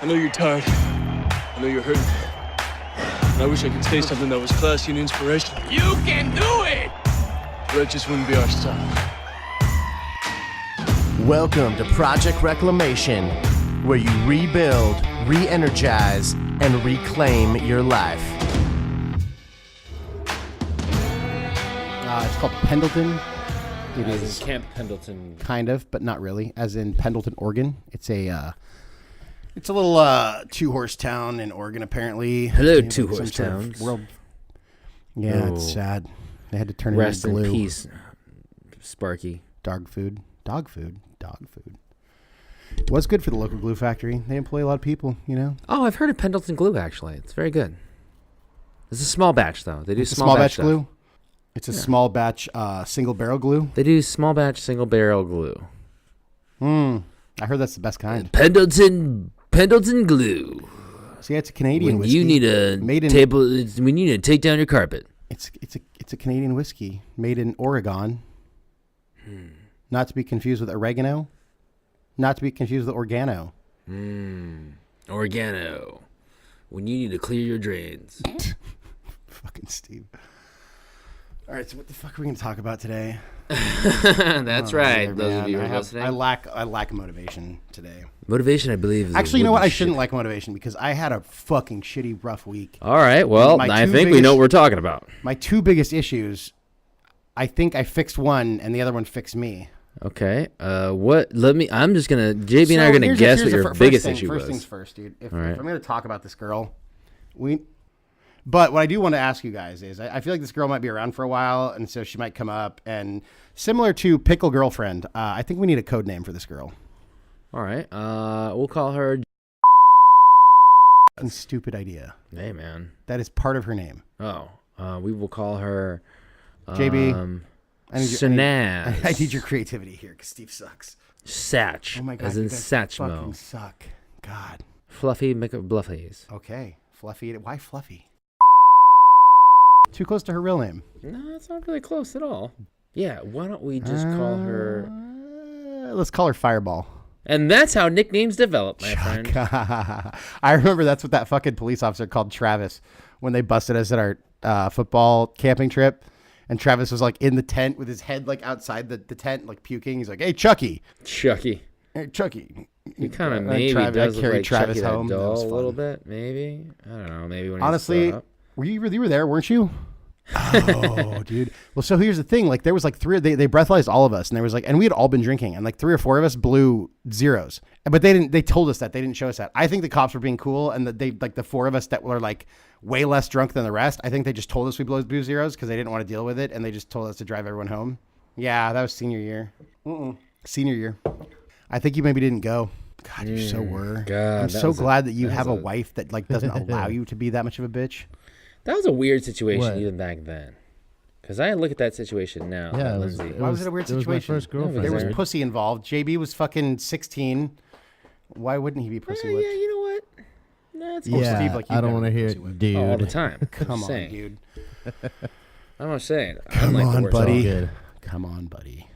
I know you're tired. I know you're hurting. And I wish I could say something that was classy and inspirational. You can do it! But that just wouldn't be our style. Welcome to Project Reclamation, where you rebuild, re-energize, and reclaim your life. It's called Pendleton. It As is in Camp Pendleton. kind of, but not really. As in Pendleton, Oregon. It's a little two-horse town in Oregon, apparently. Hello, two-horse Some sort of towns. World. Yeah, Oh. it's sad. They had to turn it Rest into glue. in peace, Sparky. Dog food. It was good for the local glue factory. They employ a lot of people, you know. Oh, I've heard of Pendleton glue, actually. It's very good. It's a small batch, though. They do It's a small batch glue. It's a small batch single barrel glue. They do small batch single barrel glue. I heard that's the best kind. Pendleton glue. See, it's a Canadian When whiskey. you need a made in, table, when you need to take down your carpet. It's a Canadian whiskey made in Oregon. Not to be confused with oregano. Not to be confused with organo. Organo. When you need to clear your drains. Fucking Steve. All right, so what the fuck are we going to talk about today? That's right. Either, Those man. of you who are I listening. lack motivation today. Motivation, I believe, is Actually, you know what? I wooden shouldn't shit. like motivation because I had a fucking shitty, rough week. All right. Well, My I two think we know biggest- what we're talking about. My two biggest issues, I think I fixed one and the other one fixed me. Okay. I'm just gonna. JB and I are gonna here's guess the what your first biggest thing, issue First things was. first, dude. If right. I'm going to talk about this girl, but what I do want to ask you guys is, I feel like this girl might be around for a while, and so she might come up. And similar to Pickle Girlfriend, I think we need a code name for this girl. All right. We'll call her. Fucking stupid idea. Hey, man. That is part of her name. Oh. We will call her. JB, I need Shannon. I need your creativity here because Steve sucks. Satch. Oh my god, As in you guys fucking Satchmo. suck. God. Fluffy McBluffies. Okay, Fluffy. Why Fluffy? Too close to her real name. No, it's not really close at all. Yeah. Why don't we just call her? Let's call her Fireball. And that's how nicknames develop, my friend. I remember that's what that fucking police officer called Travis when they busted us at our football camping trip. And Travis was like in the tent with his head like outside the tent, like puking. He's like, "Hey, Chucky." Chucky. Hey, Chucky. He kind of And maybe Travis- does I look carried like Travis Chucky home. that That doll was a fun. little bit, maybe. I don't know. Maybe when Honestly, he's you were there, weren't you? Oh, dude. Well, so here's the thing. Like, there was like they breathalyzed all of us, and there was like, and we had all been drinking, and like 3 or 4 of us blew zeros. But they told us that. They didn't show us that. I think the cops were being cool, and that they, like the 4 of us that were like way less drunk than the rest, I think they just told us we blew zeros because they didn't want to deal with it, and they just told us to drive everyone home. Yeah, that was senior year. Senior year. I think you maybe didn't go. God, you so were. God, I'm that so was glad that you that have a was a- wife that like doesn't allow you to be that much of a bitch. That was a weird situation What? even back then. Because I look at that situation now, Yeah, it was- Lindsay. Why was it a weird situation? It was my first girlfriend. There was Weird. pussy involved. JB was fucking 16. Why wouldn't he be pussy Yeah, whipped? you know what? No, it's Yeah, Steve, like, I you've don't want to never hear pussy it, whipped. dude. all the time. Come on, saying. dude. I'm not saying. Come I'm like on, the worst. buddy. All good. Come on, buddy.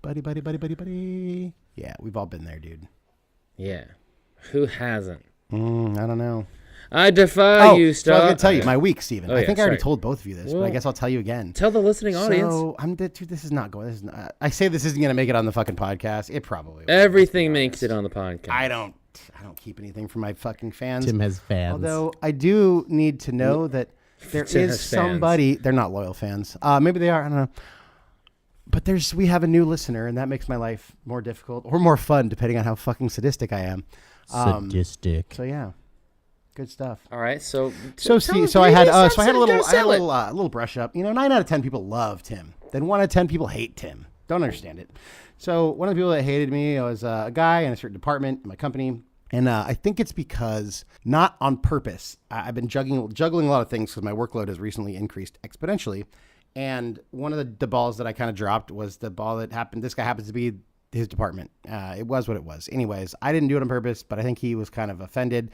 Buddy. Yeah, we've all been there, dude. Yeah. Who hasn't? I don't know. I defy you, so I was Star. going to tell you my week, Steven. Oh, I yeah, think I already sorry. told both of you this, but I Well, guess I'll tell you again. Tell the listening audience. So, dude, this is not going. This is not, I say this isn't going to make it on the fucking podcast. It probably will. Everything makes it on the podcast. I don't keep anything from my fucking fans. Tim has fans. Although I do need to know that there Tim is has fans. somebody. They're not loyal fans. Maybe they are. I don't know. But we have a new listener, and that makes my life more difficult or more fun, depending on how fucking sadistic I am. Sadistic. So yeah, good stuff. All right, so I had a little brush up. 9 out of 10 people love Tim. Then 1 out of 10 people hate Tim. Don't understand it. So one of the people that hated me was a guy in a certain department in my company. And I think it's because, not on purpose, I've been juggling a lot of things because my workload has recently increased exponentially. And one of the balls that I kind of dropped was the ball that happened. This guy happens to be his department. It was what it was. Anyways, I didn't do it on purpose, but I think he was kind of offended.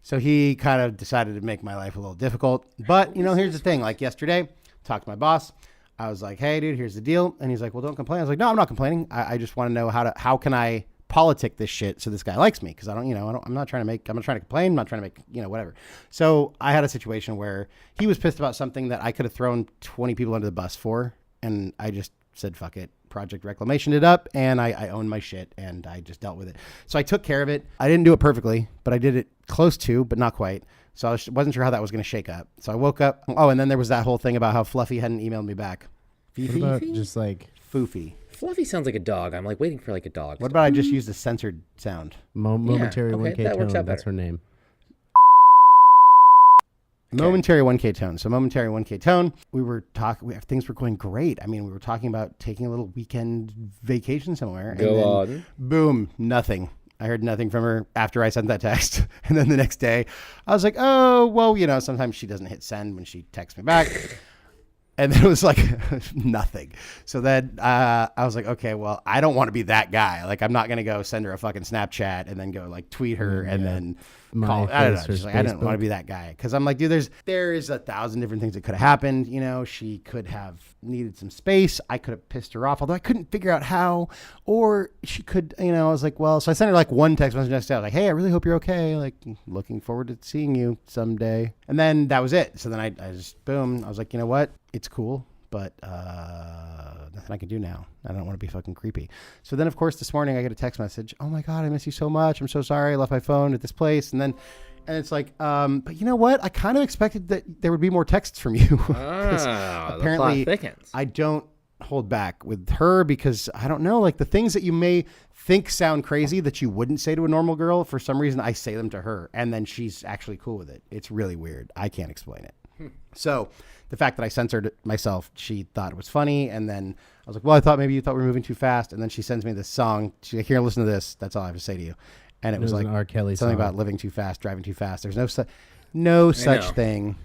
So he kind of decided to make my life a little difficult. But, here's the thing. Like yesterday, talked to my boss. I was like, hey, dude, here's the deal. And he's like, well, don't complain. I was like, no, I'm not complaining. I just want to know how can I politic this shit so this guy likes me, because I'm not trying to complain, I'm not trying to make, whatever. So I had a situation where he was pissed about something that I could have thrown 20 people under the bus for, and I just said fuck it, Project Reclamation it up, and I owned my shit, and I just dealt with it. So I took care of it. I didn't do it perfectly, but I did it close to, but not quite. So I wasn't sure how that was going to shake up. So I woke up. Oh, and then there was that whole thing about how Fluffy hadn't emailed me back. What about just like Foofy? Fluffy sounds like a dog. I'm like waiting for like a dog. What about I just used a censored sound? Momentary okay, 1K that works tone. out That's better. her name. Momentary 1K tone. So momentary 1K tone. We were talking. Things were going great. I mean, we were talking about taking a little weekend vacation somewhere. Go and then, on. Boom. Nothing. I heard nothing from her after I sent that text. And then the next day, I was like, oh, well, sometimes she doesn't hit send when she texts me back. And then it was like nothing. So then I was like, okay, well, I don't want to be that guy. Like, I'm not going to go send her a fucking Snapchat and then go like tweet her and then call. I don't know. Just like, I didn't want to be that guy. Because I'm like, dude, there is 1,000 different things that could have happened. She could have needed some space. I could have pissed her off, although I couldn't figure out how. Or she could, I was like, well, so I sent her like one text message next day. I was like, hey, I really hope you're okay. Like, looking forward to seeing you someday. And then that was it. So then I just, boom, I was like, you know what? It's cool, but nothing I can do now. I don't want to be fucking creepy. So then, of course, this morning I get a text message. Oh my God, I miss you so much. I'm so sorry. I left my phone at this place. And it's like, but you know what? I kind of expected that there would be more texts from you. Apparently, the plot thickens. I don't hold back with her because I don't know, like the things that you may think sound crazy that you wouldn't say to a normal girl, for some reason I say them to her and then she's actually cool with it. It's really weird. I can't explain it. So the fact that I censored myself, she thought it was funny. And then I was like, well, I thought maybe you thought we were moving too fast. And then she sends me this song. She's like, here, listen to this. That's all I have to say to you. And it was like an R. Kelly something song. about living too fast, driving too fast. There's no such thing.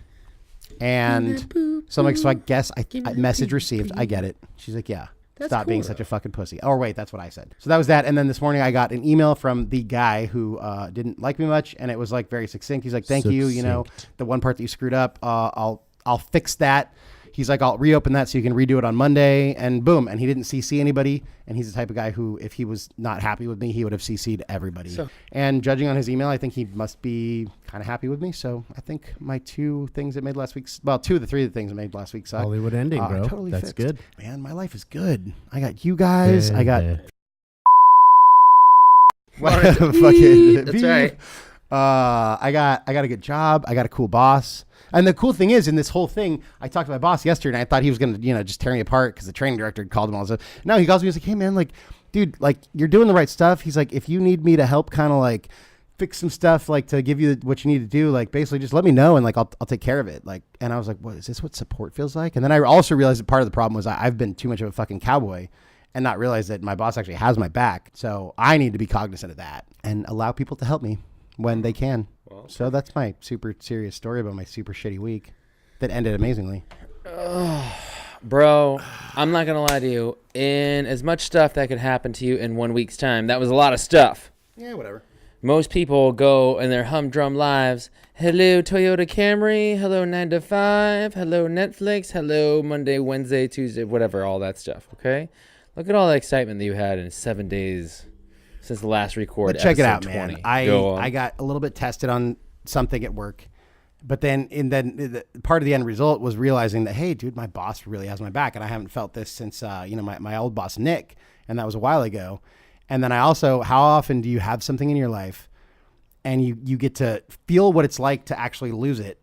And so I'm like, so I guess I message received. I get it. She's like, yeah. Stop being such a fucking pussy. Oh, wait, that's what I said. So that was that. And then this morning I got an email from the guy who didn't like me much. And it was like very succinct. He's like, thank you. The one part that you screwed up, I'll fix that. He's like, I'll reopen that so you can redo it on Monday. And boom. And he didn't CC anybody. And he's the type of guy who, if he was not happy with me, he would have CC'd everybody. And judging on his email, I think he must be kind of happy with me. So I think my two things that made last week's, well, two of the three things that made last week suck. Hollywood ending, bro. Totally That's fixed. good. Man, my life is good. I got you guys. I got fucking That's right. I got a good job. I got a cool boss. And the cool thing is, in this whole thing, I talked to my boss yesterday, and I thought he was going to, just tear me apart because the training director had called him all this stuff. No, he calls me. He's like, hey, man, like, dude, like, you're doing the right stuff. He's like, if you need me to help kind of, like, fix some stuff, like, to give you what you need to do, like, basically just let me know, and, like, I'll take care of it. Like, and I was like, what, is this what support feels like? And then I also realized that part of the problem was I've been too much of a fucking cowboy and not realized that my boss actually has my back. So I need to be cognizant of that and allow people to help me when they can. Well, so that's my super serious story about my super shitty week that ended amazingly. Bro, I'm not going to lie to you. In as much stuff that could happen to you in 1 week's time, that was a lot of stuff. Yeah, whatever. Most people go in their humdrum lives. Hello, Toyota Camry. Hello, 9 to 5. Hello, Netflix. Hello, Monday, Wednesday, Tuesday, whatever, all that stuff, okay? Look at all the excitement that you had in 7 days since the last record. But check it out, 20. man. I got a little bit tested on something at work. But then the part of the end result was realizing that, hey, dude, my boss really has my back. And I haven't felt this since, my old boss, Nick. And that was a while ago. And then I also, how often do you have something in your life and you get to feel what it's like to actually lose it,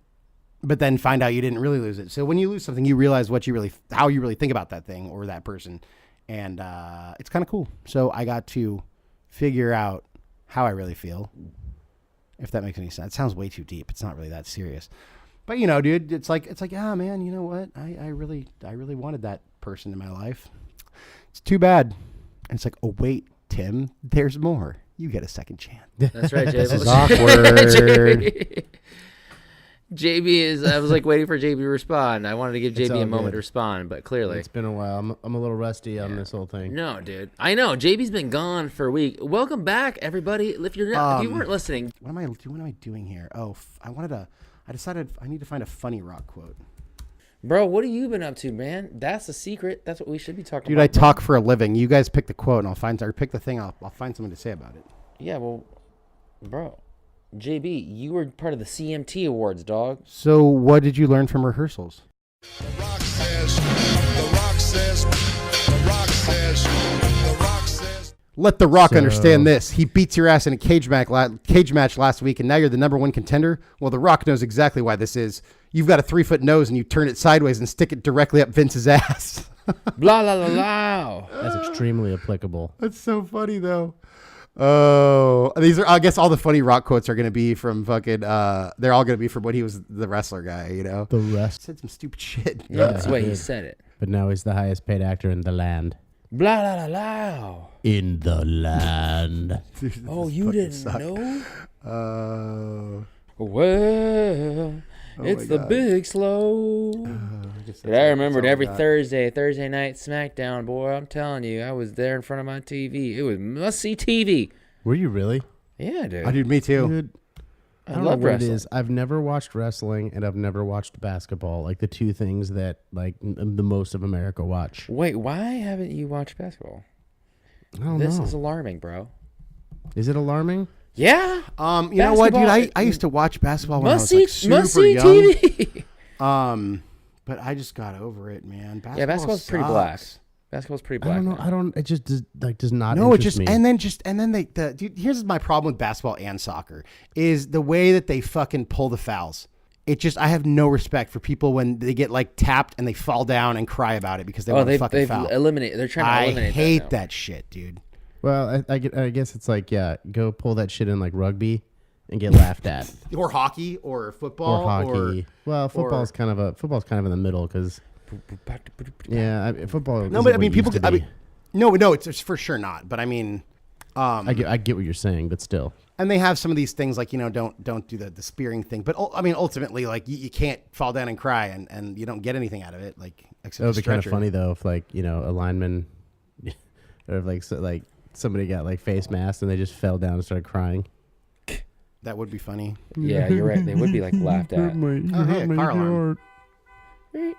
but then find out you didn't really lose it. So when you lose something, you realize how you really think about that thing or that person. And it's kind of cool. So I got to figure out how I really feel. If that makes any sense. It sounds way too deep. It's not really that serious. But dude, it's like, ah, man, you know what? I really wanted that person in my life. It's too bad. And it's like, oh wait, Tim, there's more. You get a second chance. That's right, JB. This is awkward. JB is, I was like waiting for JB to respond. I wanted to give It's JB a all moment good. to respond, but clearly. It's been a while. I'm a little rusty on this whole thing. No, dude. I know. JB's been gone for a week. Welcome back, everybody. If you weren't listening. What am I doing here? Oh, I decided I need to find a funny rock quote. Bro, what have you been up to, man? That's a secret. That's what we should be talking Dude, about. I talk for a living. You guys pick the quote, and I'll find or pick the thing. I'll find something to say about it. Yeah, well, bro, JB, you were part of the CMT Awards, dog. So, what did you learn from rehearsals? The Rock says, The Rock says, The Rock says, The Rock says. Let The Rock So- understand this. He beats your ass in a cage match last week, and now you're the number one contender. Well, The Rock knows exactly why this is. You've got a 3-foot nose, and you turn it sideways and stick it directly up Vince's ass. Blah, blah, blah, blah. That's extremely applicable. That's so funny, though. Oh, these are, I guess all the funny Rock quotes are going to be from fucking, they're all going to be from when he was the wrestler guy, you know? The rest. Said some stupid shit. Yeah, that's the way he he did. said it. But now he's the highest paid actor in the land. Blah, blah, blah, blah. In the land. Oh, you didn't know? Oh. Well, it's the God. big slow. Dude, I remembered every Thursday night SmackDown, boy. I'm telling you, I was there in front of my TV. It was must-see TV. Were you really? Yeah, dude. Oh, dude, me too. Dude, I don't love know what wrestling. it is. I've never watched wrestling and I've never watched basketball. Like the two things that like the most of America watch. Wait, why haven't you watched basketball? I don't This know. is alarming, bro. Is it alarming? Yeah. You know what, dude? Basketball- I used to watch basketball when I was Must-see like super young. TV. But I just got over it, man. Basketball Yeah, basketball's pretty sucks. black. Basketball's pretty I black. don't know. now. I don't. It just does not. No, it interest just me. and then they dude, here's my problem with basketball and soccer is the way that they fucking pull the fouls. It just I have no respect for people when they get like tapped and they fall down and cry about it because they want to fucking they've foul. eliminated. They're trying to I eliminate. hate that. that shit, dude. Well, I guess it's like go pull that shit in like rugby and get laughed at. Or hockey or football Or hockey. Well, football's kind of in the middle because football. No, isn't but I what mean it used people. to be. No, it's for sure not. But I mean, I get what you're saying, but still. and they have some of these things like don't do the spearing thing. But I mean, ultimately, like you can't fall down and cry, and you don't get anything out of it. Like except It would a be kind of stretcher. funny though if like a lineman, or if like somebody got like face masked and they just fell down and started crying. That would be funny. Yeah, you're right. They would be like laughed at. Oh, hey, a car alarm. I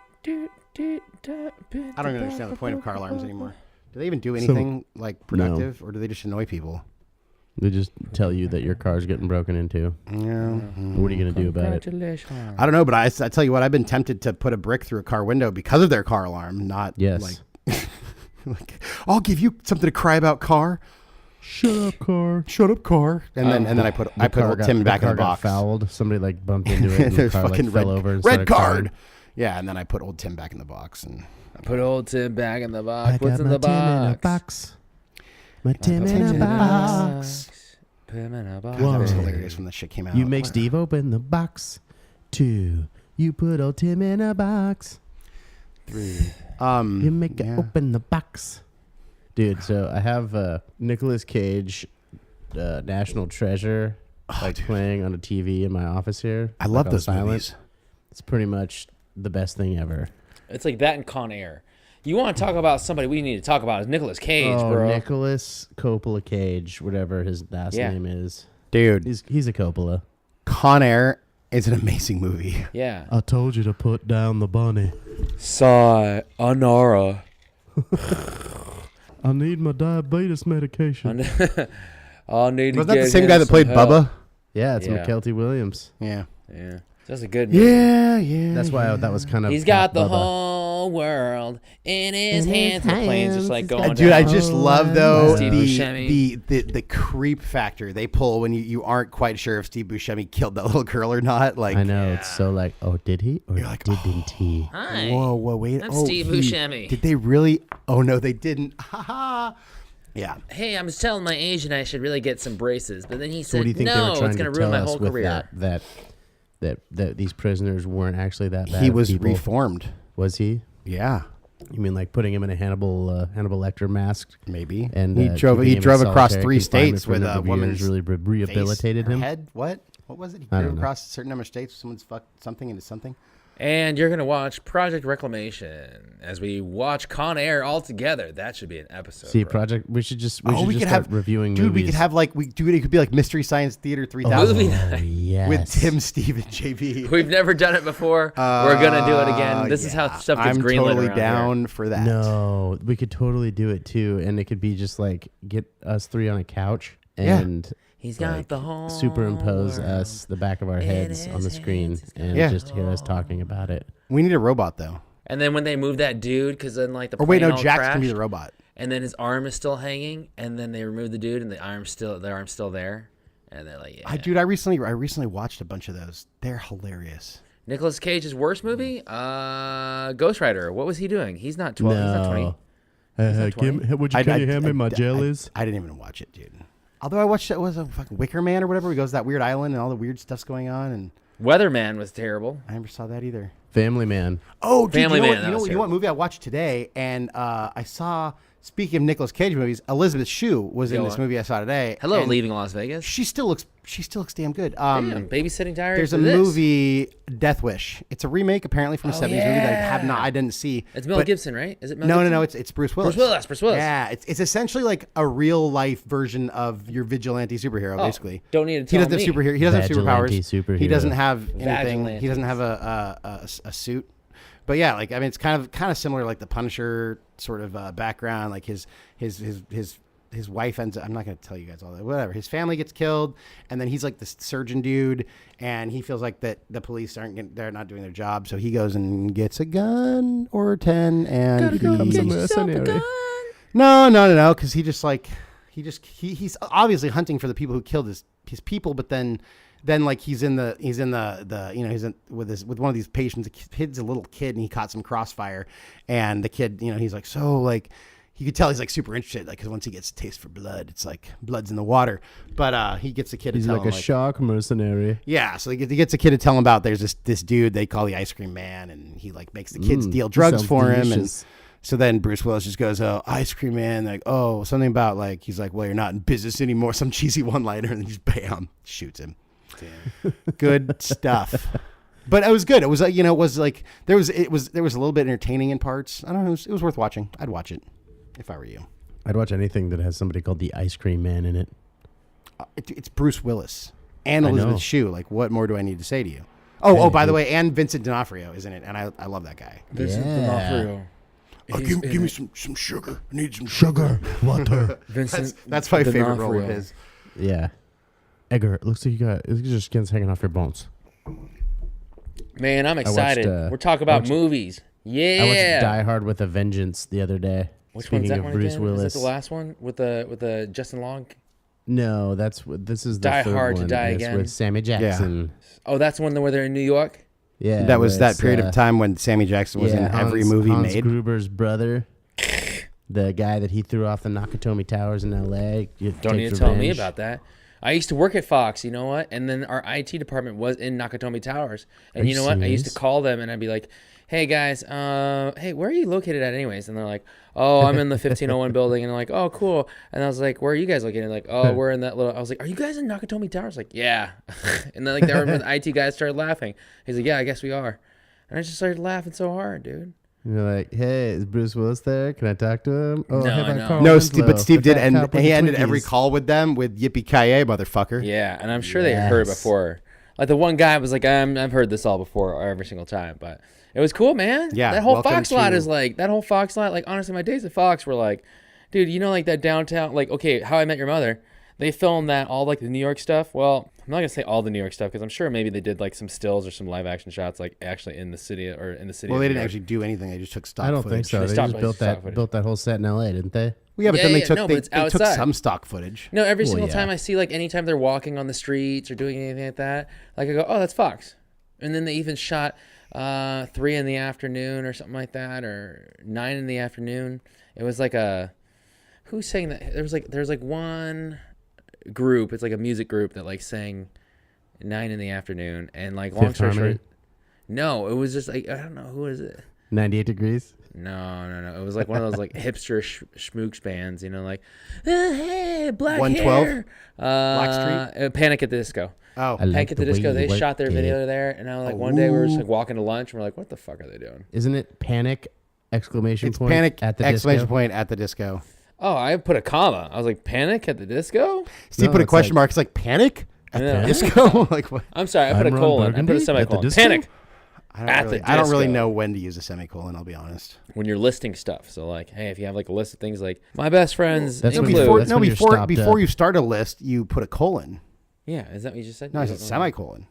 don't even understand the point of car alarms anymore. Do they even do anything like productive, or do they just annoy people? They just tell you that your car's getting broken into. Yeah. What are you gonna do about it? Congratulations. I don't know, but I tell you what, I've been tempted to put a brick through a car window because of their car alarm. Not Yes. like I'll give you something to cry about, car. Shut up, car. Shut up, car. And then I put old Tim back in the box. Fouled. Somebody like bumped into it and the There's car like fucking fell over and red started card. crying. Yeah, and then I put old Tim back in the box, and Put old Tim back in the I box. got What's in my the Tim in a box? box. My Tim Tim in in a a box. Put him in a box. God, that was One. hilarious when that shit came out. You make Steve open the box. 2. You put old Tim in a box. 3. You make it yeah. open the box. Dude, so I have Nicolas Cage, National Treasure, playing on a TV in my office here. I love on those silent. movies. It's pretty much the best thing ever. It's like that in Con Air. You want to talk about somebody we need to talk about is Nicolas Cage, bro. Nicholas Coppola Cage, whatever his last Yeah. name is. Dude, He's a Coppola. Con Air is an amazing movie. Yeah. I told you to put down the bunny. Sayonara. I need my diabetes medication. I'll need to Wasn't that get the same him guy that some played help. Bubba? Yeah, it's Yeah. McKelty Williams. Yeah. Yeah. That's a good movie. Yeah. That's why that was kind of. He's got the Bubba. whole world in his hands. The plane's just like going Dude, I down. just love though Steve Buscemi. the creep factor they pull when you aren't quite sure if Steve Buscemi killed that little girl or not. Like I know it's so like, oh, did he or You're like, didn't he? Hi. whoa, wait. I'm oh, Steve he- Buscemi. Did they really? Oh no, they didn't. Ha ha. Yeah. Hey, I was telling my agent I should really get some braces, but then he So what said, do you think they no, were it's trying going to to ruin tell my us whole with career. that these prisoners weren't actually that bad? He of was people? reformed. Was he? Yeah. You mean like putting him in a Hannibal Lecter mask? Maybe. And he drove keeping him in across solitary 3 confinement states for with number a of years, woman's really rehabilitated face, him. Her head? What was it? He I drove don't know. across a certain number of states. Someone's fucked something into something. And you're gonna watch Project Reclamation as we watch Con Air all together. That should be an episode. See, bro. Project. We should just. We Oh, should we just could start have reviewing dude. movies. We could have like it could be like Mystery Science Theater 3000 Movie Oh, night. yes. with Tim, Steve, and JB. We've never done it before. We're gonna do it again. This is how Yeah. stuff gets I'm greenlit totally around down here. for that. No, we could totally do it too, and it could be just like get us three on a couch and He's got like, the whole superimpose world us, the back of our in heads on the his screen, hands. and Yeah. just hear us talking about it. We need a robot though. And then when they move that dude, because then like the Or wait, plane no, all Jax crashed, can be the robot. and then his arm is still hanging, and then they remove the dude, and the arm's still there, and they're like, yeah. I recently watched a bunch of those. They're hilarious. Nicolas Cage's worst movie, Ghost Rider. What was he doing? He's not 12. He's not 20. No. Would you hand me my jail is? I didn't even watch it, dude. Although I watched it was a fucking Wicker Man or whatever. He goes to that weird island and all the weird stuff's going on, and Weatherman was terrible. I never saw that either. Family Man. Oh, dude, Family you know Man, what, that you know, was you know what movie I watched today? And I saw, speaking of Nicolas Cage movies, Elizabeth Shue was in Go this on. movie I saw today. Hello, and Leaving Las Vegas. She still looks damn good. Damn, Babysitting Diaries. There's a for this. movie, Death Wish. It's a remake apparently from a 70s movie that I didn't see. It's Mel but- Gibson, right? Is it Mel No, Gibson? no, it's Bruce Willis. Bruce Willis. Yeah, it's essentially like a real life version of your vigilante superhero, basically. don't need to He tell doesn't have me. superhero. He doesn't have Vigilante superpowers. He superhero. doesn't have anything. He Vagilantes. doesn't have a suit. But yeah, like I mean, it's kind of similar, like the Punisher sort of background. Like his wife ends up, I'm not going to tell you guys all that. Whatever. His family gets killed, and then he's like this surgeon dude, and he feels like that the police they're not doing their job, so he goes and gets a gun or 10, and becomes a he, mercenary. no, because he's obviously hunting for the people who killed his people, but then like he's in the you know, he's in with one of these patients. The kid's a little kid, and he caught some crossfire, and the kid, you know, he's like, so like you could tell he's like super interested, like, because once he gets a taste for blood, it's like blood's in the water. But he gets the kid He's to tell like him, a shark mercenary. yeah, so he gets a kid to tell him about there's this dude they call the Ice Cream Man, and he like makes the kids deal drugs sounds for him, delicious. and so then Bruce Willis just goes, "Oh, Ice Cream Man," like, "Oh, something about like," he's like, "Well, you're not in business anymore," some cheesy one-liner, and then just bam, shoots him. Good stuff. But it was good. It was like, you know, it was like there was a little bit entertaining in parts. I don't know. It was worth watching. I'd watch it if I were you. I'd watch anything that has somebody called the Ice Cream Man in it. It's Bruce Willis and I know. Elizabeth Shue. Like, what more do I need to say to you? Oh, by the way, and Vincent D'Onofrio is in it, and I love that guy. Vincent Yeah. D'Onofrio. Give me some sugar. I need some sugar. Water. Vincent. That's my favorite role of D'Onofrio. his. Yeah. Edgar, it looks like your skin's hanging off your bones. Man, I'm excited. We're talking I about watched- movies. Yeah. I watched Die Hard with a Vengeance the other day. Which Speaking one's that of one Bruce again? Willis. Is that the last one with the Justin Long? No, this is the Die third Hard to one. Die It's Again. with Sammy Jackson. Oh, that's the one where they're in New York. Yeah, That was where that it's, period of time when Sammy Jackson was in every movie Hans made. Gruber's brother, the guy that he threw off the Nakatomi Towers in L.A. Don't need to tell me about that. I used to work at Fox, you know what? And then our IT department was in Nakatomi Towers. And Are you you know what? I used to serious? call them and I'd be like, "Hey guys, hey, where are you located at anyways?" And they're like, "Oh, I'm in the 1501 building." And I'm like, "Oh, cool." And I was like, "Where are you guys located?" And like, "Oh, we're in that little." I was like, "Are you guys in Nakatomi Towers?" Like, "Yeah." And then like the IT guys started laughing. He's like, "Yeah, I guess we are." And I just started laughing so hard, dude. You're like, hey, is Bruce Willis there? Can I talk to him? Oh, No, how about I know. Carl No, Winslow, but Steve the did, fat and cop with he the ended every Twinkies? call with them with "Yippee ki motherfucker." Yeah, and I'm sure they heard it Yes. before. Like the one guy was like, I've heard this all before every single time, but it was cool, man. Yeah, that whole welcome Fox lot to- is like that whole Fox lot. Like honestly, my days at Fox were like, dude, you know, like that downtown, like okay, How I Met Your Mother. They filmed that all like the New York stuff. Well, I'm not gonna say all the New York stuff because I'm sure maybe they did like some stills or some live action shots like actually in the city or in the city. Well, of they New didn't York. actually do anything. They just took stock. I don't footage. think so. They stopped just by stock footage. built that whole set in L.A., didn't they? Well, yeah, but Yeah, then they yeah, took no, but they it's took outside. some stock footage. No, every Well, single yeah. time I see like anytime they're walking on the streets or doing anything like that, like I go, oh, that's Fox. And then they even shot 3 in the afternoon or something like that, or 9 in the afternoon. It was like who's saying that? There's like one group. It's like a music group that like sang 9 in the afternoon, and like long Fifth story Harmony? short, no, it was just like I don't know who is it. 98 degrees. No. It was like one of those like hipster schmooks bands, like, hey, black 112? hair. Blackstreet? Panic at the Disco. Oh, I Panic like at the the Disco. way They you shot their work video it. there, and I was like, one day we were just like walking to lunch, and we're like, what the fuck are they doing? Isn't it panic! Exclamation it's point panic! at the Exclamation disco? point at the disco. Oh, I put a comma. I was like, Panic at the Disco? Steve No, put a it's question like- mark. It's like panic at Yeah. the disco. Like what? I'm sorry, I put I'm a Ron colon. I put Burgundy a at the semicolon. disco? Panic I don't At really. the I don't really disco. know when to use a semicolon. I'll be honest. when you're listing stuff. So like, hey, if you have like a list of things like my best friends That's when include. you- that's when you're stopped Before up. you start a list, you put a colon. Yeah, is that what you just said? No, I You said don't know? semicolon.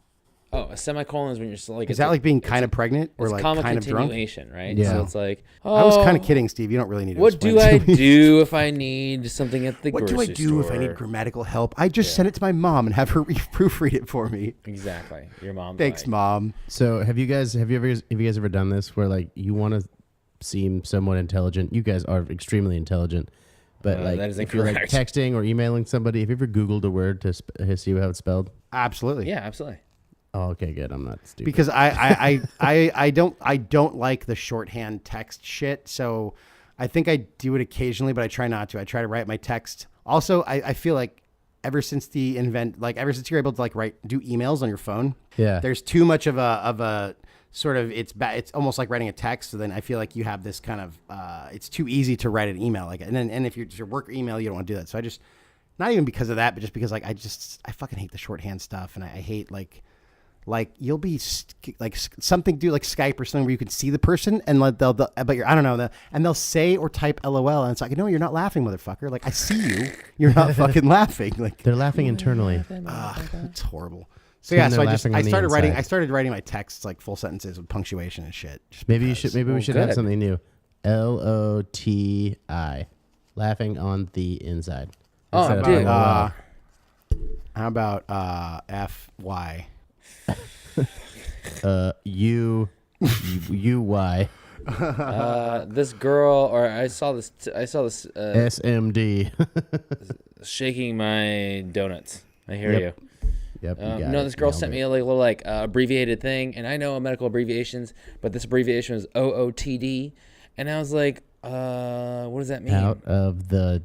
Oh, a semicolon is when you're still like. Is that like being kind of pregnant or it's like comma kind of drunk? continuation, right? Yeah. So it's like, I was kind oh, of kidding, Steve. You don't really need to. What explain do it I to me. do if I need something at the What do I grocery do if I store? need grammatical help? I just send it to my mom and have her proofread it for me. Exactly. Your mom. Thanks, Mom. So have you guys ever done this where like you want to seem somewhat intelligent? You guys are extremely intelligent, but like that is if you're like incorrect. texting or emailing somebody, have you ever Googled a word to see how it's spelled? Absolutely. Yeah, absolutely. Oh, okay, good. I'm not stupid. Because I don't like the shorthand text shit. So I think I do it occasionally, but I try not to. I try to write my text. Also, I feel like ever since ever since you're able to like do emails on your phone, Yeah. there's too much of a sort of it's almost like writing a text. So then I feel like you have this kind of it's too easy to write an email like, and if it's your work email, you don't want to do that. So I just, not even because of that, but just because like I fucking hate the shorthand stuff, and I hate like you'll be like something do like Skype or something where you can see the person and like they'll but I don't know, and they'll say or type LOL, and it's like, no, you're not laughing, motherfucker. Like I see you, you're not fucking laughing. Like They're laughing internally. it's horrible. So And yeah, they're so laughing on the I inside. started writing my texts like full sentences with punctuation and shit. just Maybe because. we should have good. something new. LOTI, laughing on the inside. Oh, Instead of dude. LOL. How about FY? UY. This girl, or I saw this SMD. shaking my donuts. I hear Yep. you. Yep. you got No, it. this girl Nailed sent it. me a little like abbreviated thing, and I know medical abbreviations, but this abbreviation was OOTD, and I was like, what does that mean? Out of the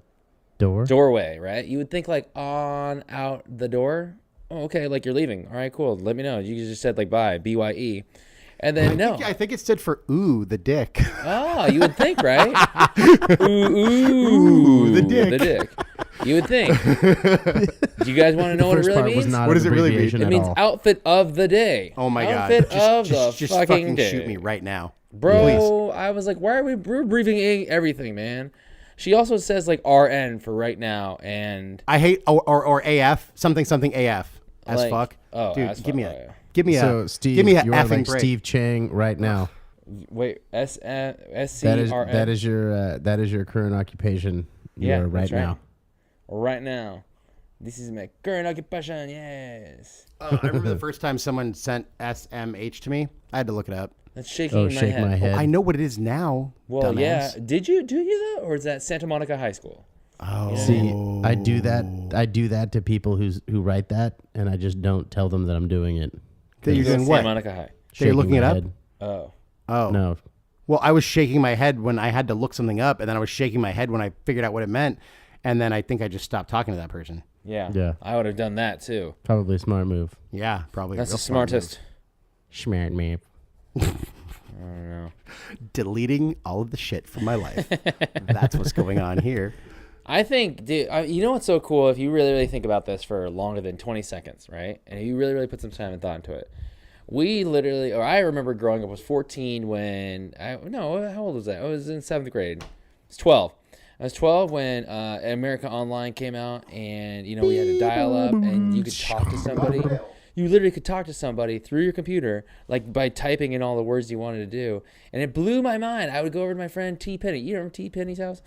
door. Doorway, right? You would think like on out the door. Oh, okay, like you're leaving. All right, cool. Let me know. You just said like bye, BYE, and then no. I think it stood for ooh, the dick. Oh, you would think, right? ooh, the dick. The dick. You would think. Do you guys want to know what it First really part means? was not What an does it really mean? abbreviation It at means all. outfit of the day. Oh my Outfit god! of Just the fucking fucking day. shoot me right now, Bro, I was like, why are we abbreviating everything, man? She also says like RN for right now, and I hate or AF something AF as Like, fuck. oh, dude, as give fuck, me oh, a yeah. give me a So Steve, give me a you are effing like break. Steve Chang right now. wait, That is SCRN. that is your current occupation. You Yeah, are right that's right. now. Right now. This is my current occupation, yes. I remember the first time someone sent SMH to me. I had to look it up. That's shaking Oh, my shake head. my head. I know what it is now. Well, dumbass. yeah. Did you do that, or is that Santa Monica High School? Oh, See, I do that to people who write that, and I just don't tell them that I'm doing it. that you're doing Santa what? Monica High. So you're Shaking looking my it up? head. Oh. Oh, No, Well, I was shaking my head when I had to look something up, and then I was shaking my head when I figured out what it meant, and then I think I just stopped talking to that person. Yeah. Yeah. I would have done that too. probably a smart move. Yeah, probably. That's real the smart smartest. Smart move. move. Deleting all of the shit from my life. That's what's going on here. I think, dude, you know what's so cool? If you really, really think about this for longer than 20 seconds, right? And you really, really put some time and thought into it. I remember growing up, I was 14 when, how old was that? I was in 7th grade. I was 12. I was 12 when America Online came out, and, we had to dial up, and you could talk to somebody. You literally could talk to somebody through your computer, like by typing in all the words you wanted to do. And it blew my mind. I would go over to my friend T. Penny. You remember T. Penny's house?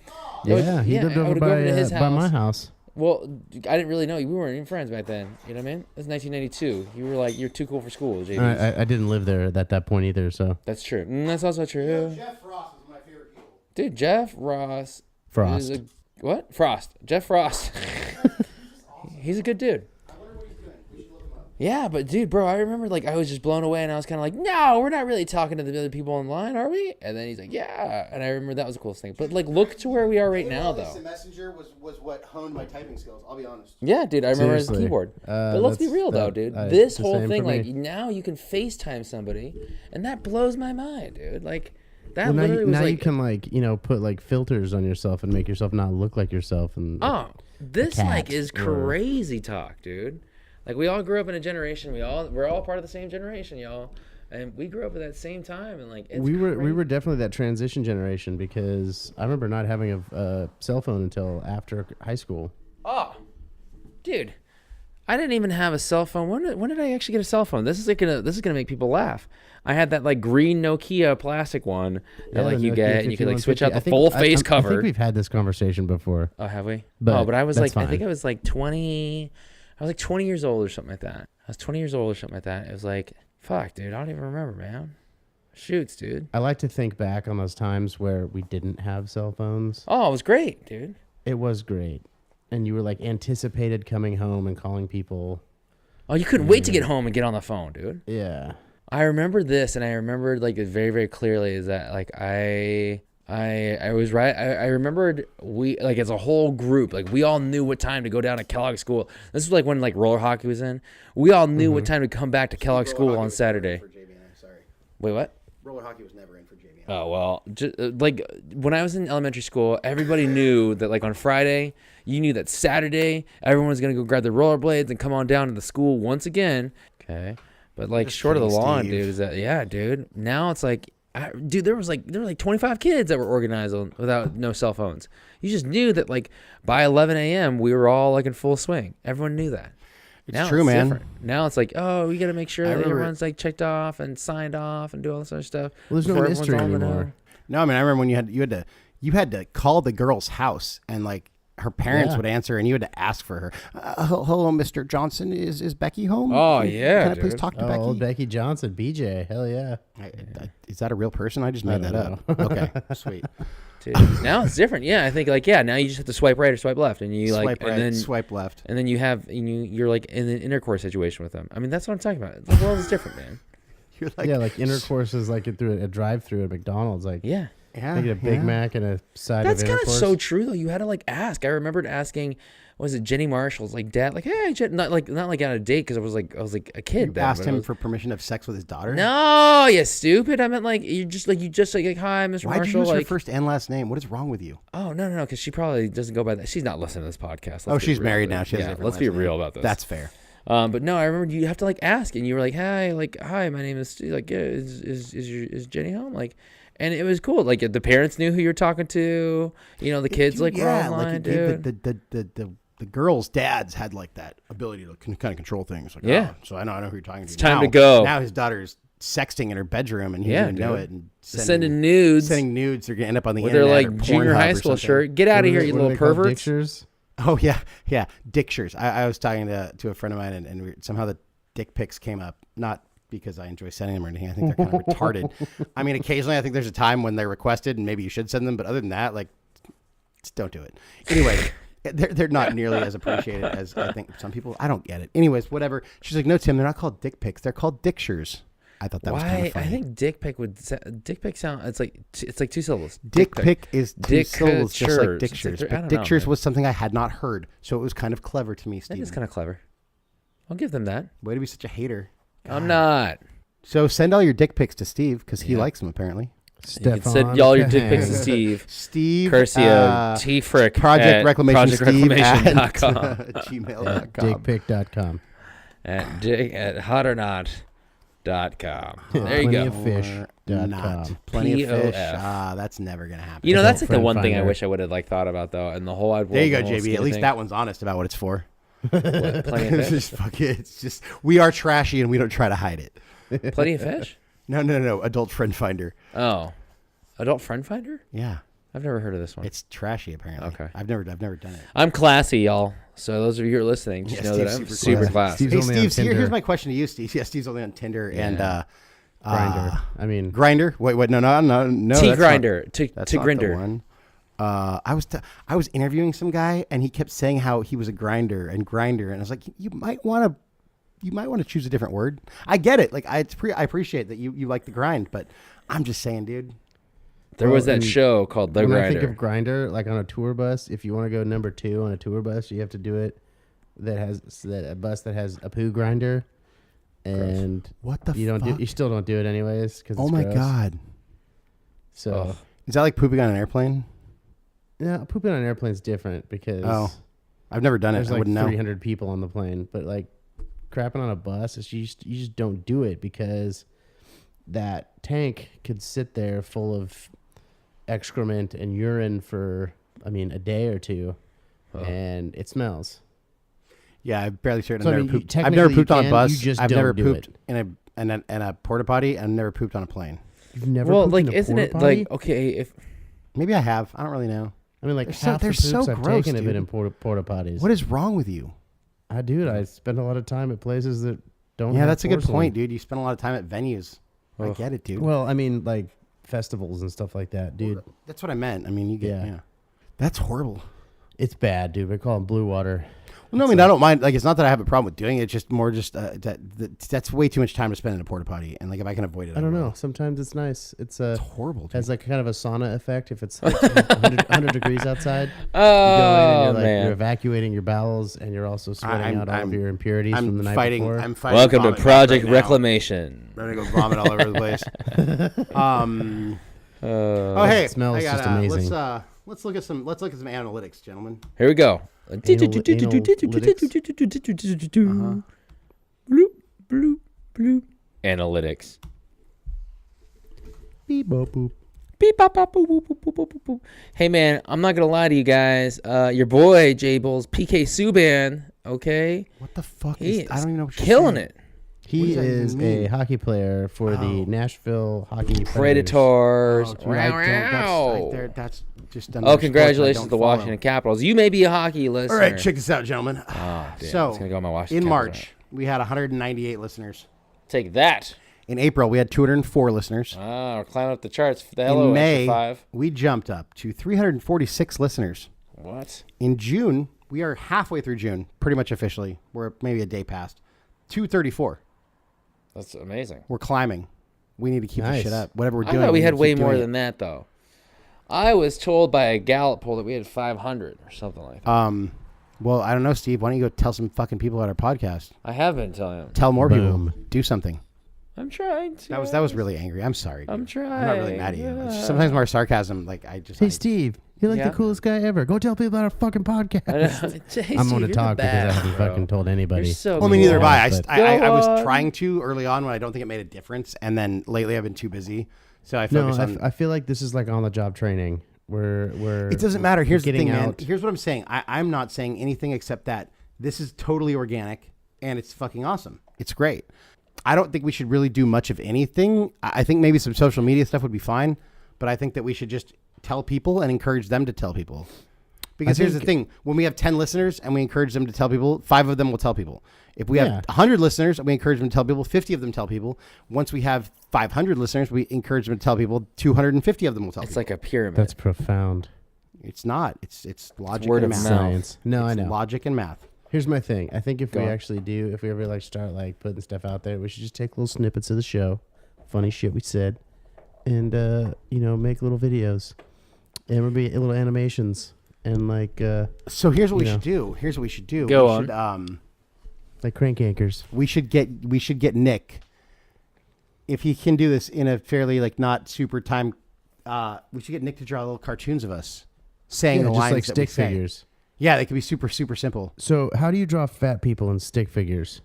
Yeah, he lived I over would go over to his by my house. house. Well, I didn't really know you. We weren't even friends back then. You know what I mean? It was 1992. You were like, you're too cool for school, JD. I didn't live there at that point either, so That's true. That's also true. Jeff Ross is my favorite people. Dude, Jeff Ross. Frost. Is what? Frost. Jeff Frost. He's a good dude. Yeah, but dude, bro, I remember like I was just blown away, and I was kind of like, no, we're not really talking to the other people online, are we? And then he's like, yeah, and I remember that was the coolest thing. But like, look to where we are right now, though. Instant Messenger was what honed my typing skills. I'll be honest. Yeah, dude, I remember his Seriously. keyboard. But let's be real though, dude. This the whole same thing, for like me. now you can FaceTime somebody, and that blows my mind, dude. Like that Well, literally was now like, you can like put like filters on yourself and make yourself not look like yourself. And oh, this cat like is or- crazy talk, dude. Like we all grew up in a generation. We're all part of the same generation, y'all, and we grew up at that same time. And like it's we crazy. were definitely that transition generation because I remember not having a cell phone until after high school. Oh, dude, I didn't even have a cell phone. When did I actually get a cell phone? This is gonna make people laugh. I had that like green Nokia plastic one that like the you Nokia get, and you could like switch out the 5150. full face I cover. think we've had this conversation before. Oh, have we? But but I was that's like, I think fine. I was like 20. I was like 20 years old or something like that. I was 20 years old or something like that. It was like, fuck, dude, I don't even remember, man. Shoots, dude. I like to think back on those times where we didn't have cell phones. Oh, it was great, dude. It was great. And you were like anticipated coming home and calling people. Oh, you couldn't wait to get home and get on the phone, dude. Yeah. I remember this, and I remembered like it very, very clearly. Is that like I was right. I remembered we like as a whole group, like we all knew what time to go down to Kellogg School. This was like when like roller hockey was in. We all knew what time to come back to Kellogg School on Saturday. Sorry. Wait, what? Roller hockey was never in for JV. Oh well, like when I was in elementary school, everybody knew that like on Friday, you knew that Saturday everyone was gonna go grab their rollerblades and come on down to the school once again. Okay, but like Just short of the kidding, lawn, Steve. dude. Is that yeah, dude? Now it's like. Dude, there were like 25 kids that were organized without no cell phones. You just knew that like by 11 a.m. we were all like in full swing. Everyone knew that. It's true, man. Different. Now it's like, oh, we got to make sure that remember- everyone's like checked off and signed off and do all this other stuff. Well, there's no before everyone's mystery all in the know. anymore. No, I mean I remember when you had to call the girl's house and like her parents Yeah. would answer and you had to ask for her. Hello, Mr. Johnson. Is Becky home? Oh, yeah, Can I please dude. talk to Oh, Becky? old Becky Johnson, BJ. Hell yeah. Is that a real person? I just made that don't up. Okay, sweet. Dude, now it's different. Yeah, I think like now you just have to swipe right or swipe left, and you like Swipe right, and then swipe left. and then you're like in an intercourse situation with them. I mean, that's what I'm talking about. The world is different, man. You're like, Yeah, like intercourse is like through a drive-through at McDonald's. Like, Yeah. yeah, they get a Big Mac and a side That's of kind of intercourse. so true though. You had to like ask. I remembered asking, was it Jenny Marshall's like dad? Like, hey, not like on a date because I was like a kid. You then, asked but I him was- for permission to have sex with his daughter. No, you stupid. I meant like you just like hi, Mr. Why'd Marshall. you use her Like, first and last name? What is wrong with you? oh no, because she probably doesn't go by that. She's not listening to this podcast. Oh, Let's be she's real married with it. now. She has a Yeah, different let's be last name. real about this. That's fair. But no, I remember you have to like ask, and you were like, hi, my name is Steve. Like, yeah, is Jenny home? Like, and it was cool. Like the parents knew who you were talking to. You know, the kids like were online, it dude. gave the girls' dads had like that ability to kind of control things. Like, Yeah. oh, so I know who you're talking to. It's time to Now- go. Now his daughter's sexting in her bedroom and he Yeah, didn't even know dude. it. And Sending nudes Sending nudes. They're gonna end up on the with their internet. like or junior Pornhub high or school something. shirt. Get out of here, you little perverts. Dictures? Oh yeah, Dictures. I was talking to a friend of mine, and somehow the dick pics came up. Not because I enjoy sending them or anything. I think they're kind of retarded. I mean, occasionally I think there's a time when they're requested, and maybe you should send them. But other than that, like, just don't do it. Anyway, they're not nearly as appreciated as I think some people. I don't get it. Anyways, whatever. She's like, no, Tim, they're not called dick pics. They're called Dictures. I thought that was kind Why? of funny. I think dick pic sound. It's like two syllables. Dick pic is two Dick syllables, just like It's like Dictures. I But don't know, Dictures man. was something I had not heard, so it was kind of clever to me, That Steve. is kind of clever. I'll give them that. Way to be such a hater. I'm not. So send all your dick pics to Steve because he Yeah. likes them apparently. You can send all your dick pics to Cahan. Steve. Steve, Courtesy of T Frick Project at Reclamation Steve at projectreclamation.com. gmail.com. Dickpic.com. at hotornot.com. There you go. Plentyoffish.com. Not plenty of fish. POF. That's never gonna happen. You know, that's like the Friend one thing I finder. wish I would have like thought about though, and the whole wide world. there you go, the whole JB. At skinny least thing. that one's honest about what it's for. What, plenty of It's fish. just fuck it. It's just we are trashy and we don't try to hide it. Plenty of fish. No. Adult friend finder. Oh, adult friend finder. Yeah, I've never heard of this one. it's trashy apparently. Okay. I've never done it. I'm classy, y'all. So those of you who are listening, just Yeah, know that Steve's I'm super super classy. classy. Steve's Hey, only on Steve. Tinder. Here's my question to you, Steve. Yeah, Steve's only on Tinder and Grinder. I mean, Grinder. Wait, no. T that's not- grinder to That's not grinder. the one. I was interviewing some guy and he kept saying how he was a grinder, and I was like, you might want to you might want to choose a different word. I get it. Like I appreciate that you like the grind, but I'm just saying, dude. There was that show called The when Grinder. I think of grinder, like on a tour bus, if you want to go number 2 on a tour bus, you have to do it a bus that has a poo grinder, and What the you fuck? you still don't do it anyways because Oh my god. So Is that like pooping on an airplane? yeah, pooping on an airplane is different because I've never done it. there's I like wouldn't know. 300 people on the plane, but like crapping on a bus, you just don't do it because that tank could sit there full of excrement and urine for a day or two, and it smells. Yeah, I've barely certain. So, I've I never mean, pooped. I've technically never you pooped on a can, bus. you just I've don't never do pooped it. in a porta potty. I've never pooped on a plane. You've never Well, pooped like, in a isn't it porta-potty? like okay if Maybe I have. I don't really know. I mean, like They're so- half they're the poops so I've gross, taken have been dude. in porta potties. What is wrong with you? I do it. I spend a lot of time at places that don't. Yeah, have that's a good porcelain. point, dude. You spend a lot of time at venues. I get it, dude. Well, I mean, like festivals and stuff like that, dude. That's what I meant. I mean, you get. Yeah. Yeah. That's horrible. It's bad, dude. We call them blue water. Well, no, I mean, I don't mind. Like, it's not that I have a problem with doing it. It's just more that's way too much time to spend in a porta potty. And like, if I can avoid it, I don't will. know. Sometimes it's nice. It's It's horrible. Dude. has like kind of a sauna effect if it's like 100 degrees outside. oh You go in and you're man. you're evacuating your bowels and you're also sweating out all of your impurities from the night fighting. before. I'm fighting. Welcome to vomit Project right now. Reclamation. I'm gonna go vomit all over the place. Oh hey, It smells I got, just amazing. Let's look at some analytics, gentlemen. Here we go. Bloop, bloop, bloop. Analytics. Beep, boop, boop. Beep, bop, bop, boop, boop, boop, boop, boop, boop. Hey man, I'm not gonna lie to you guys. Your boy Jables, PK Subban, okay, What the fuck he is? I don't even know what you're killing saying. it. He does that is even a mean? hockey player for the Nashville Hockey Predators. Oh, dude, I don't- that's just another Oh, sport congratulations I to don't the follow. Washington Capitals. You may be a hockey listener. All right, check this out, gentlemen. Oh, damn. So, It's gonna go on my Washington in Capitals. March, we had 198 listeners. Take that. In April, we had 204 listeners. We're climbing up the charts. The hello, In May, extra 5. we jumped up to 346 listeners. What? In June, we are halfway through June, pretty much officially. We're maybe a day past. 234. That's amazing. We're climbing. We need to keep this Nice. shit up. Whatever we're I doing. thought we need had to way keep more doing than that, though. I was told by a Gallup poll that we had 500 or something like that. it. Well, I don't know, Steve. Why don't you go tell some fucking people about our podcast? I have been telling them. Tell more Boom. people. Do something. I'm trying to. That was really angry. I'm sorry. Dude. I'm trying. I'm not really mad at you. It's yeah. just sometimes more sarcasm. Like I just. Hey, Steve, you're like Yeah? the coolest guy ever. Go tell people about our fucking podcast. Jason, I'm going you're to the talk because I best, haven't bro. fucking told anybody. You're so Well, I mean, neither have cool. I. I, But- I, I was Go on. trying to early on when I don't think it made a difference, and then lately I've been too busy, so I No, focus on. I feel like this is like on the job training. We're It doesn't matter. Here's the getting thing, man. out. Here's what I'm saying. I'm not saying anything except that this is totally organic and it's fucking awesome. It's great. I don't think we should really do much of anything. I think maybe some social media stuff would be fine, but I think that we should just tell people and encourage them to tell people. Because here's the thing. When we have 10 listeners and we encourage them to tell people, 5 of them will tell people. If we have 100 listeners and we encourage them to tell people, 50 of them tell people. Once we have 500 listeners, we encourage them to tell people, 250 of them will tell It's people. like a pyramid. That's profound. It's not. It's logic word and of math. mouth. Science. No, I It's know. logic and math. Here's my thing. I think if Go we on. actually do, if we ever like start like putting stuff out there, we should just take little snippets of the show, funny shit we said, and make little videos, and maybe little animations, and like So here's what we you know. should do. Here's what we should do. Go we on. Should, like crank anchors. we should get Nick, if he can do this in a fairly like not super time. We should get Nick to draw little cartoons of us saying the just lines like that we stick say. figures. Yeah, they could be super simple. So how do you draw fat people in stick figures?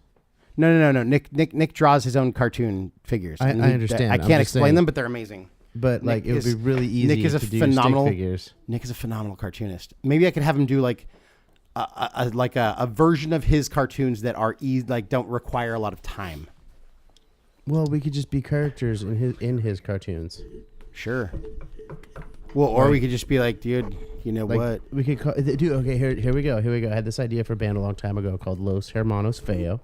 No. Nick draws his own cartoon figures. I And understand. I I'm can't just explain saying. them, but they're amazing. But like Nick it would be is- really easy Nick is a to do phenomenal- stick figures. Nick is a phenomenal cartoonist. Maybe I could have him do like a version of his cartoons that are don't require a lot of time. Well, we could just be characters in his cartoons. Sure. Well, or we could just be like, dude, you know Like what? we could call, dude. Okay, here we go. I had this idea for a band a long time ago called Los Hermanos Feo,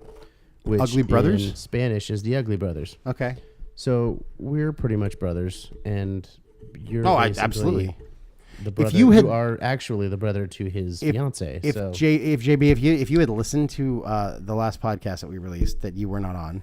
which Ugly Brothers? in Spanish is the Ugly Brothers. Okay. So we're pretty much brothers, and you're Oh, basically- absolutely. the brother, you had, who are actually the brother to his fiance. If so. if you had listened to the last podcast that we released that you were not on,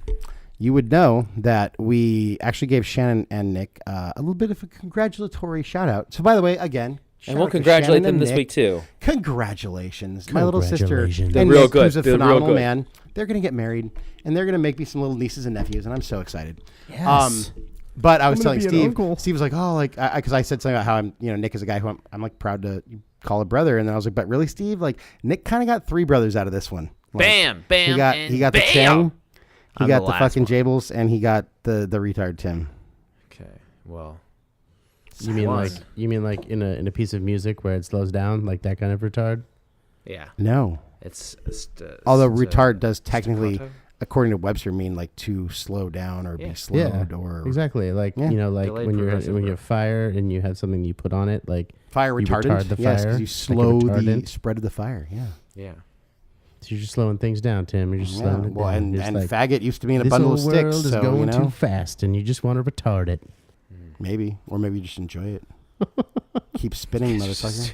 you would know that we actually gave Shannon and Nick a little bit of a congratulatory shout out. So, by the way, again, and we'll congratulate them this week too. Congratulations, my little sister. They're and real Nick, good. who's a They're real phenomenal good. man. They're gonna get married, and they're gonna make me some little nieces and nephews, and I'm so excited. Yes. But I was telling be an Steve. uncle. Steve was like, "Oh, like," because I said something about how Nick is a guy who I'm like proud to call a brother, and then I was like, "But really, Steve? Like, Nick kind of got 3 brothers out of this one. Like, Bam, bam, he got and the Chang, he I'm got the the last fucking one. Jables, and he got the retard Tim. Okay, well, You mean like in a piece of music where it slows down, like that kind of retard? yeah, No, it's although retard does technically, staccato? according to Webster, mean like to slow down or Yeah. be slowed or Exactly. Like Yeah. like Delayed when progressive you verb. have fire and you have something you put on it, like fire you retardant. retard the Yes, fire, because you like a slow the retardant. spread of the fire. Yeah. Yeah. So you're just slowing things down, Tim. You're just slowing it Well, down. and You're just like, faggot used to be in a this bundle whole of sticks, world is so going you know, too fast, and you just want to retard it. maybe, or maybe you just enjoy it. Keep spinning, motherfucker.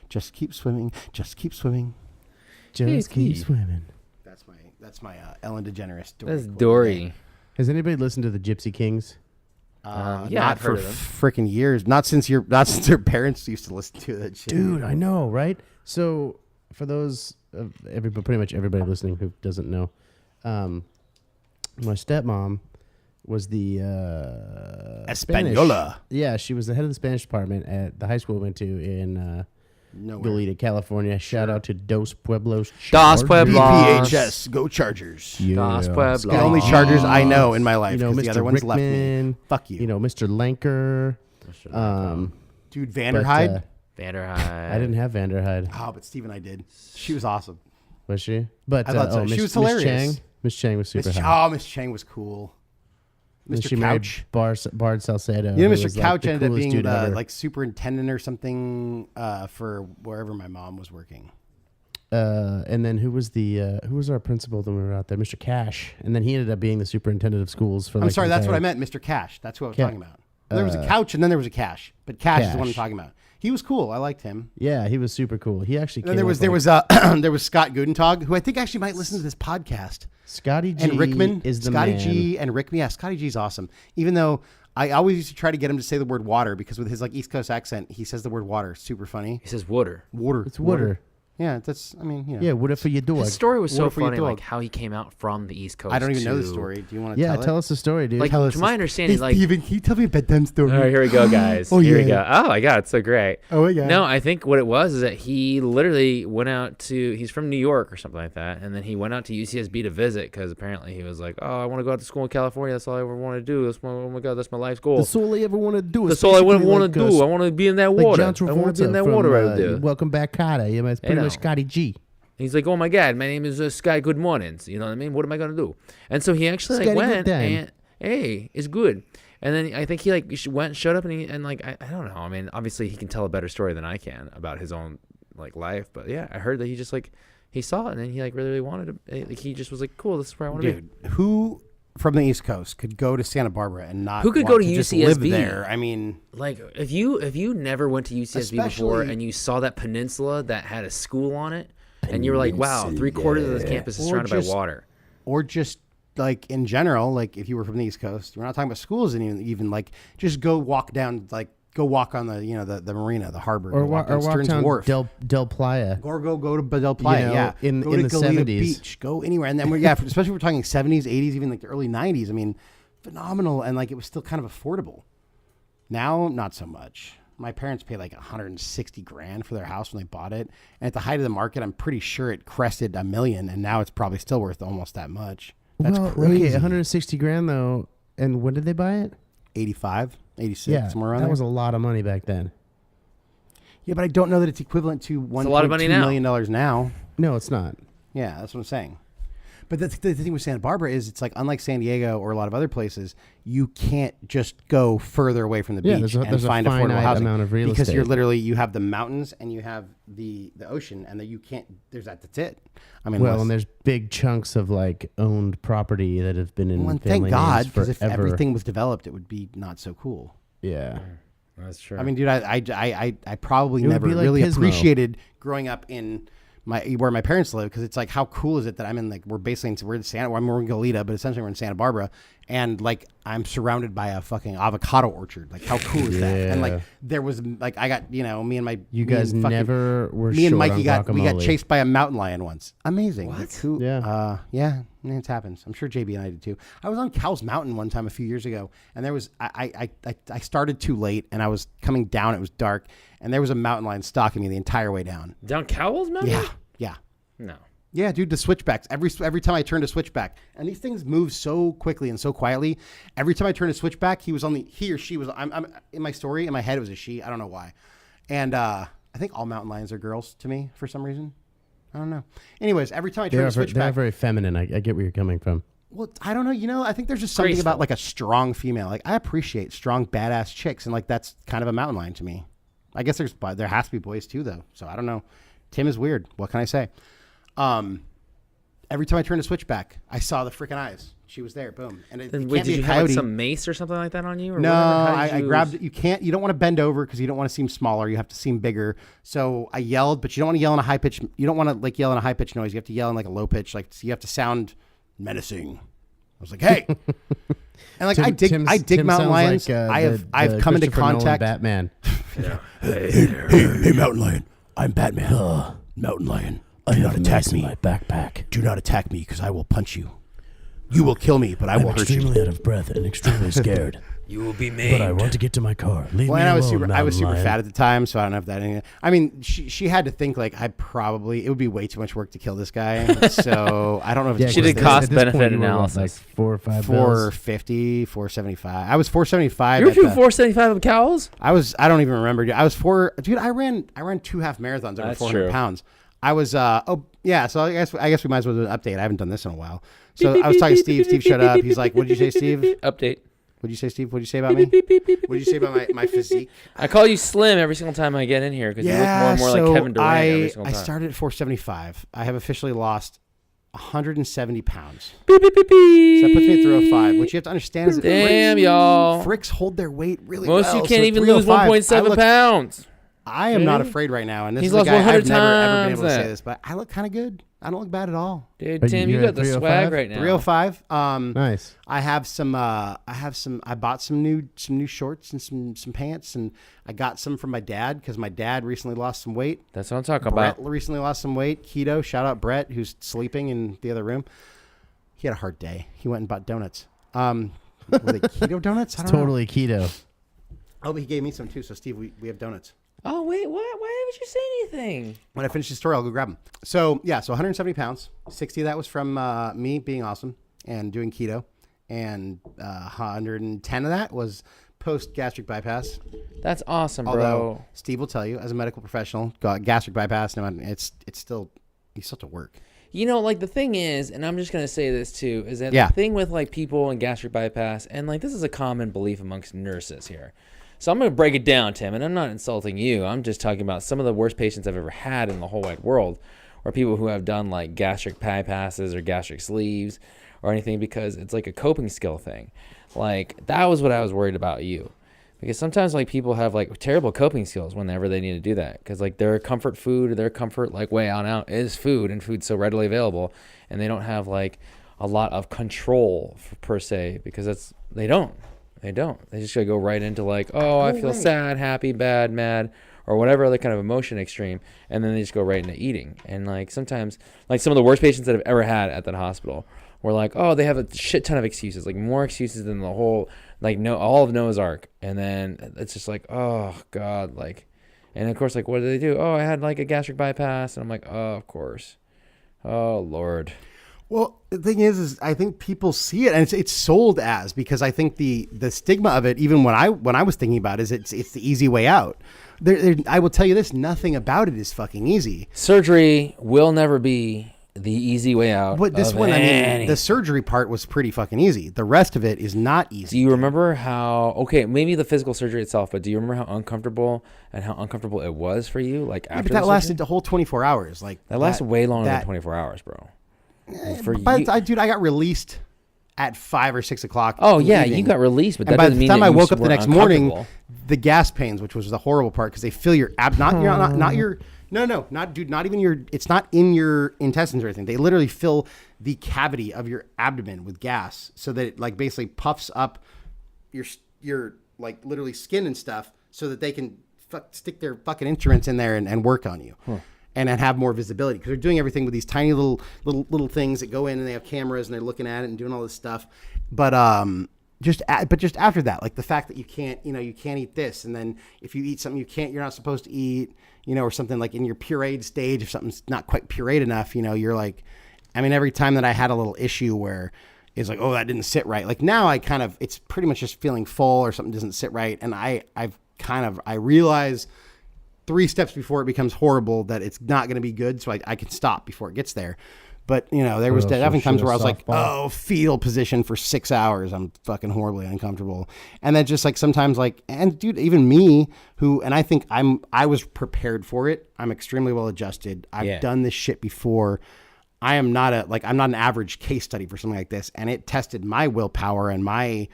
Just keep swimming. Just keep swimming. Just keep Hey. swimming. That's my Ellen DeGeneres. That's quote Dory. Has anybody listened to the Gypsy Kings? Yeah, not I've for heard of them. freaking years. Not since their parents used to listen to that shit. Dude, I know, right? So for those pretty much everybody listening who doesn't know, my stepmom was the Spanish. Española. Yeah, she was the head of the Spanish department at the high school we went to in Nowhere. Goleta, California. Shout out to Dos Pueblos. Dos Chargers. Pueblos. BPHS. Go Chargers. Yeah. Dos Pueblos. The only Chargers I know in my life. You know, 'cause Mr. the other ones left me. Rickman, Fuck you. You know, Mr. Lanker. Dude, but, Vanderhyde. Vanderhyde. I didn't have Vanderhyde. Oh, but Steve and I did. She was awesome. Was she? But I thought so. She was hilarious. Miss Chang was super Miss hot. Miss Chang was cool. And Mr. she Couch. married Bard Salcedo. You know, who Mr. was, like, Couch the ended up coolest being dude ever. like superintendent or something for wherever my mom was working. And then who was our principal when we were out there? Mr. Cash. And then he ended up being the superintendent of schools for. I'm like, sorry, the that's what I entire- meant, Mr. Cash. That's what I was Ca- talking about. There was a Couch and then there was a Cash, but Cash is the one I'm Cash. talking about. He was cool. I liked him. Yeah, he was super cool. He actually. And then came there was up, like, there was Scott Gudentag, who I think actually might listen to this podcast. Scotty G And Rickman is the Scotty man. G and Rickman. Yeah, Scotty G's awesome. Even though I always used to try to get him to say the word water because with his like East Coast accent, he says the word water. Super funny. He says water. Water. It's water. Yeah, that's. I mean, you know. Yeah, water for your dog. His story was so Water for your funny, dog. like how he came out from the East Coast. I don't even know the to- story. Do you want to Yeah, tell tell it? us the story, dude. Like, Tell us to my understanding, like, Steven, can you tell me a bedtime story? all right, here we go, guys. Oh, Here we yeah. go. Oh my God, it's so great. Oh, my God. No, I think what it was is that he literally went out to. He's from New York or something like that, and then he went out to UCSB to visit because apparently he was like, "Oh, I want to go out to school in California. That's all I ever want to do. Oh my God, that's my life's goal. That's all I ever want to do. That's all I want to do. I want to be in that Like water. John I want to be in Travolta that from, water right there." Welcome Back, Carter. Yeah, it's pretty know. much Scotty G. He's like, "Oh my God, my name is Sky. Good mornings. You know what I mean? What am I gonna do?" And so he actually like Scotty, good went time. and hey, it's showed up, showed up, and like I don't know. I mean, obviously he can tell a better story than I can about his own like life, but yeah, I heard that he just like he saw it and then he like really wanted to. Like, he just was like, "Cool, this is where I want to be." Dude, who from the East Coast could go to Santa Barbara and not Who could want go to just live UCSB? there? I mean, Like if you never went to UCSB before Especially- and you saw that peninsula that had a school on it, and you were like, "Wow, 3/4 of this campus is Or surrounded just- by water." or just like in general, like if you were from the East Coast, we're not talking about schools and even like just go walk down, like go walk on the the marina, the harbor, Or go walk on Stearns down Wharf. Del Playa. Or go to Del Playa, You know, yeah. in- go in to the Goleta 70s. Beach, go anywhere, and then especially if we're talking 70s, 80s, even like the early 90s. I mean, phenomenal, and like it was still kind of affordable. Now, not so much. My parents paid like $160,000 for their house when they bought it, and at the height of the market, I'm pretty sure it crested $1 million, and now it's probably still worth almost that much. That's crazy. Okay, $160,000 though. And when did they buy it? 85, 86, Yeah, somewhere around that there. was a lot of money back then. Yeah, but I don't know that it's equivalent to a lot of money $1.2 now. million now. No, it's not. Yeah, that's what I'm saying. But the thing with Santa Barbara is it's like unlike San Diego or a lot of other places, you can't just go further away from the Yeah, beach there's and a find affordable finite housing amount of real because you're estate. literally you have the mountains and you have the ocean and that you can't. That's it. I mean, Well, unless- and there's big chunks of like owned property that have been in well, and family thank God names because if forever. everything was developed, it would be not so cool. Yeah. That's true. I mean, dude, I probably It would never be like really Pismo. appreciated growing up in where my parents live, because it's like, how cool is it that I'm in, like, we're in Santa, well, we're in Goleta, but essentially we're in Santa Barbara, and like I'm surrounded by a fucking avocado orchard. Like, how cool is that? And like there was like I got me and my You guys never were. me and short Mikey on got we got guacamole. chased by a mountain lion once. Amazing. What? Like, who, Yeah. yeah, it happens. I'm sure JB and I did too. I was on Cowles Mountain one time a few years ago, and there was I started too late, and I was coming down. It was dark, and there was a mountain lion stalking me the entire way down. Down Cowles Mountain? Yeah. No. Yeah, dude, the switchbacks. Every time I turned to switchback, and these things move so quickly and so quietly. Every time I turned to switchback, he or she was. I'm in my story in my head. It was a she. I don't know why, and I think all mountain lions are girls to me for some reason. I don't know. Anyways, every time I turn to switchback, They're very feminine. I get where you're coming from. well, I don't know. I think there's just something about like a strong female. Like, I appreciate strong, badass chicks, and like that's kind of a mountain lion to me. I guess there has to be boys too, though. So I don't know. Tim is weird. What can I say? Every time I turned to switchback, I saw the freaking eyes. She was there. Boom. And it Then, can't wait, be did a you have like coyote. some mace or something like that on you? Or No, whatever? How did I you- grabbed it. You don't want to bend over because you don't want to seem smaller. You have to seem bigger. So I yelled, but you don't want to yell in a high pitch. You don't want to like yell in a high pitch noise. You have to yell in like a low pitch. Like, so you have to sound menacing. I was like, hey. And like I dig Tim mountain sounds lions. like, I've come into Christopher Nolan contact. Batman. Hey, mountain lion. I'm Batman. Mountain lion. Do not attack me. My backpack. Do not attack me, because I will punch you. You will kill me, but I will hurt you. out of breath and extremely scared. You will be made. want to get to my car. Leave Well, and I was super fat at the time, so I don't know if that. I mean, she had to think like it would be way too much work to kill this guy. So I don't know if She did cost-benefit analysis. Like 4 or 5 bills. 450, 475. I was 475. You were doing 475 of Cowles? I don't even remember. I was dude. I ran 2 half marathons over That's 400 true. pounds. I was So I guess we might as well do an update. I haven't done this in a while. So I was talking to Steve. Steve shut up. He's like, "What did you say, Steve? Update. What did you say, Steve? What did you say about me? What did you say about my physique?" I call you slim every single time I get in here because you look more and more like Kevin Durant every single I time. started at 475. I have officially lost 170 pounds. Beep, beep, beep, beep. So that puts me at 305. What you have to understand is that Damn, y'all. Fricks hold their weight really Most well. you can't So even lose 305, 1.7 pounds. I am not afraid right now, and this He's is a lost guy 100 I've never ever been times able to say that. this, but I look kind of good. I don't look bad at all. Dude, Are Tim, you you got at the 305? swag right now. 305. Nice. I bought some new shorts and some pants, and I got some from my dad because my dad recently lost some weight. That's what I'm talking Brett about. recently lost some weight. Keto. Shout out Brett, who's sleeping in the other room. He had a hard day. He went and bought donuts. Were they keto donuts? I don't know. Totally keto. Oh, but he gave me some too. So Steve, we have donuts. Oh, wait, what? Why haven't you say anything? When I finish the story, I'll go grab them. So, yeah, so 170 pounds. 60 of that was from me being awesome and doing keto. And 110 of that was post-gastric bypass. That's awesome, bro. Although, Steve will tell you, as a medical professional, gastric bypass, no, it's still, you still have to work. You know, like the thing is, and I'm just going to say this too, is that Yeah. the thing with like people and gastric bypass, and like this is a common belief amongst nurses here. So I'm going to break it down, Tim, and I'm not insulting you. I'm just talking about some of the worst patients I've ever had in the whole wide world, or people who have done like gastric bypasses or gastric sleeves or anything, because it's like a coping skill thing. Like that was what I was worried about you. Because sometimes like people have like terrible coping skills whenever they need to do that. Because like their comfort food or their comfort like way on out is food, and food's so readily available, and they don't have like a lot of control per se, because they don't. They just gotta go right into like, oh, I feel sad, happy, bad, mad, or whatever other kind of emotion extreme, and then they just go right into eating. And like sometimes, like some of the worst patients that I've ever had at that hospital were like, oh, they have a shit ton of excuses, like more excuses than the whole, like all of Noah's Ark. And then it's just like, oh God, like, and of course, like, what do they do? Oh, I had like a gastric bypass, and I'm like, oh, of course, oh Lord. Well, the thing is I think people see it, and it's sold as, because I think the stigma of it, even when I was thinking about it, is it's the easy way out. I will tell you this: nothing about it is fucking easy. Surgery will never be the easy way out. But this of one, I mean, anything. the surgery part was pretty fucking easy. The rest of it is not easy. Do you remember how? Okay, maybe the physical surgery itself, but do you remember how uncomfortable it was for you? Like after but that the lasted surgery? the whole 24 hours. Like That lasted way longer that- than 24 hours, bro. Dude, I got released at 5 or 6 o'clock. Oh in the yeah, evening. you got released, but And that by doesn't the mean time that I you woke up the were next morning, uncomfortable. the gas pains, which was the horrible part, because they fill your not even your. It's not in your intestines or anything. They literally fill the cavity of your abdomen with gas, so that it like basically puffs up your like literally skin and stuff, so that they can stick their fucking instruments in there and work on you. And then have more visibility, because they're doing everything with these tiny little things that go in, and they have cameras and they're looking at it and doing all this stuff. But just after that, like the fact that you can't eat this, and then if you eat something you're not supposed to eat, or something like in your pureed stage, if something's not quite pureed enough, you're like, I mean, every time that I had a little issue where it's like, oh, that didn't sit right. Like now it's pretty much just feeling full or something doesn't sit right. And I realize 3 steps before it becomes horrible that it's not going to be good. So I can stop before it gets there. But, there was definitely times where I was like, oh, fetal position for 6 hours. I'm fucking horribly uncomfortable. And then just like sometimes like, and dude, even me and I think I was prepared for it. I'm extremely well adjusted. I've done this shit before. I'm not an average case study for something like this. And it tested my willpower and my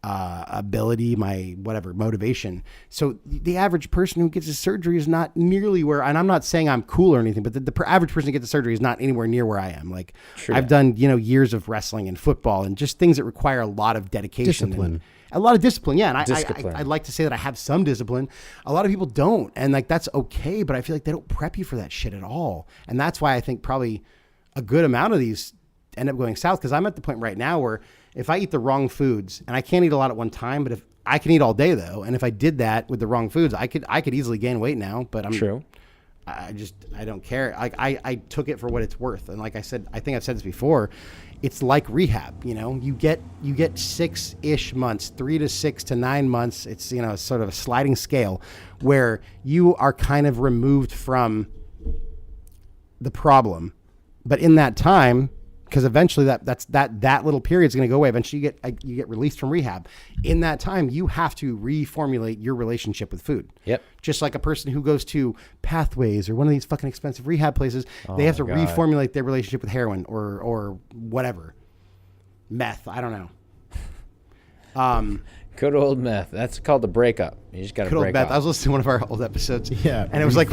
ability, my whatever motivation. So the average person who gets a surgery is not nearly where, and I'm not saying I'm cool or anything, but the average person who gets a surgery is not anywhere near where I am. Like I've done, years of wrestling and football and just things that require a lot of dedication. Discipline. A lot of discipline. Yeah. And I'd like to say that I have some discipline. A lot of people don't. And like, that's okay. But I feel like they don't prep you for that shit at all. And that's why I think probably a good amount of these end up going south. Cause I'm at the point right now where if I eat the wrong foods, and I can't eat a lot at one time, but if I can eat all day though, and if I did that with the wrong foods, I could easily gain weight now. But I don't care. I took it for what it's worth, and like I said, I think I've said this before. It's like rehab. You get 6-ish months, 3 to 6 to 9 months. It's sort of a sliding scale where you are kind of removed from the problem, but in that time. Because eventually that little period is going to go away. Eventually you get released from rehab. In that time, you have to reformulate your relationship with food. Yep. Just like a person who goes to Pathways or one of these fucking expensive rehab places, they have to reformulate their relationship with heroin or whatever. Meth. I don't know. Good old meth. That's called the breakup. You just got to break up. I was listening to one of our old episodes. Yeah, and it was like,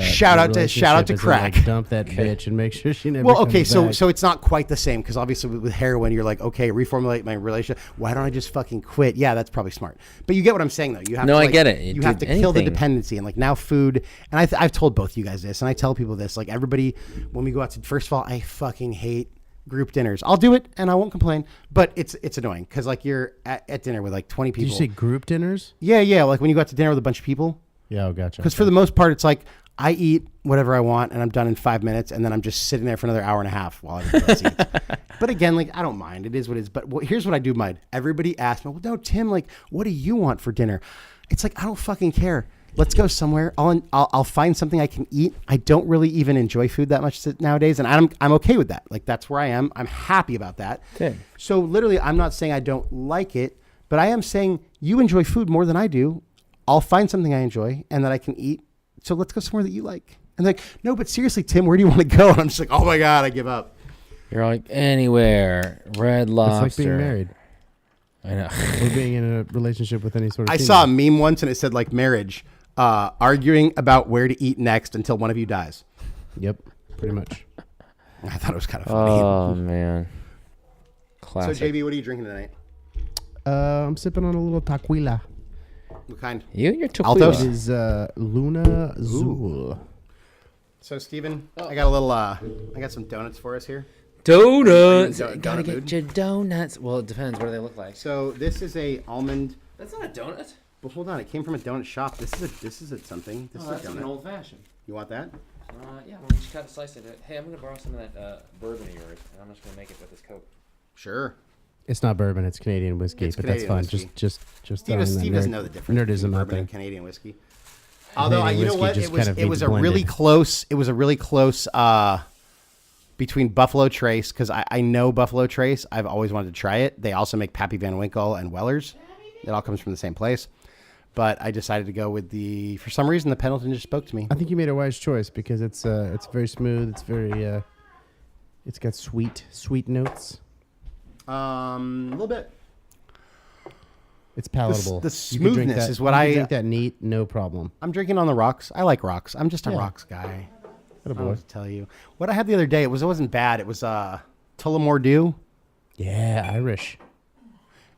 shout out to crack. Like, dump that bitch and make sure she never. Well, okay, comes back. so it's not quite the same because obviously with heroin, you're like, okay, reformulate my relationship. Why don't I just fucking quit? Yeah, that's probably smart. But you get what I'm saying, though. You have to, I get it. You have to kill the dependency, and like now food. And I've told both you guys this, and I tell people this. Like everybody, when we go out to, first of all, I fucking hate group dinners. I'll do it and I won't complain, but it's annoying because like you're at dinner with like 20 people. Did you say group dinners? Yeah. Like when you go out to dinner with a bunch of people. Yeah, gotcha. Because for the most part, it's like I eat whatever I want and I'm done in 5 minutes, and then I'm just sitting there for another hour and a half while everybody else eats. But again, like I don't mind. It is what it is. But here's what I do mind. Everybody asks me, well, no, Tim, like, what do you want for dinner? It's like I don't fucking care. Let's go somewhere. I'll find something I can eat. I don't really even enjoy food that much nowadays, and I'm okay with that. Like that's where I am. I'm happy about that. Okay. So literally, I'm not saying I don't like it, but I am saying you enjoy food more than I do. I'll find something I enjoy and that I can eat. So let's go somewhere that you like. And like, no, but seriously, Tim, where do you want to go? And I'm just like, oh my God, I give up. You're like anywhere. Red Lobster. It's like being married. I know. Or being in a relationship with any sort of. I saw a meme once and it said like marriage. Arguing about where to eat next until one of you dies. Yep, pretty much. I thought it was kind of funny. Oh man, classic. So JB, what are you drinking tonight? I'm sipping on a little tequila. What kind? You and your tequila. Altos? It is Luna Zul. So Steven, I got a little. I got some donuts for us here. Donuts. Donut Gotta get mood? your donuts. Well, it depends. What do they look like? So this is a almond. That's not a donut. Well, hold on. It came from a donut shop. This is a something. This is a donut. old fashioned. You want that? Yeah, well, just cut a slice of it. Hey, I'm gonna borrow some of that bourbon of yours, and I'm just gonna make it with this Coke. Sure. It's not bourbon; it's Canadian whiskey, It's but Canadian that's fine. whiskey. Just Steve doesn't know the difference nerdism between out bourbon there. and Canadian whiskey. Although Canadian you know whiskey what, just kind of it needs was a blended. really close. It was a really close between Buffalo Trace, because I know Buffalo Trace. I've always wanted to try it. They also make Pappy Van Winkle and Weller's. It all comes from the same place. But I decided to go with for some reason, the Pendleton just spoke to me. I think you made a wise choice because it's very smooth. It's very, it's got sweet notes. A little bit. It's palatable. The You can drink smoothness that- is what you can I- drink that neat, no problem. I'm drinking on the rocks. I like rocks. I'm just a Yeah. rocks guy. I don't know boy. what to tell you. What I had the other day, it wasn't bad. It was Tullamore Dew. Yeah, Irish.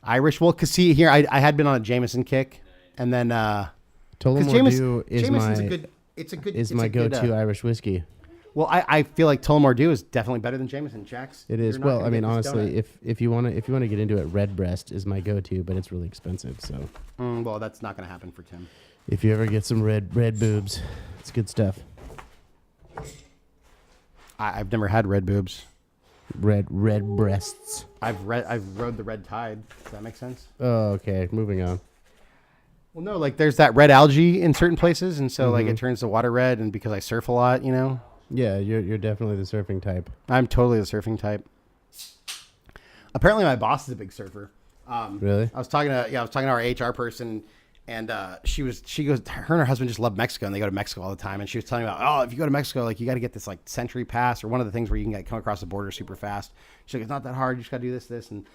Irish. Well, because see here, I had been on a Jameson kick, and then Tullamore Dew is Jameson's my my go-to Irish whiskey. Well, I feel like Tullamore Dew is definitely better than Jameson. Jax. It is. You're not Well, gonna I mean, get this honestly, donut. if you want to get into it, Redbreast is my go-to, but it's really expensive. So Well, that's not going to happen for Tim. if you ever get some red boobs, it's good stuff. I've never had red boobs. Red breasts. I've rode the red tide. Does that make sense? Oh, okay. Moving on. Well, no, like there's that red algae in certain places, and so like it turns the water red. And because I surf a lot, you know, Yeah, you're definitely the surfing type. I'm totally the surfing type. Apparently, my boss is a big surfer. Really? I was talking to our HR person, and she goes, her and her husband just love Mexico, and they go to Mexico all the time. And she was telling me about, oh, if you go to Mexico, like you got to get this like Century Pass or one of the things where you can come across the border super fast. She's like, it's not that hard. You just got to do this, and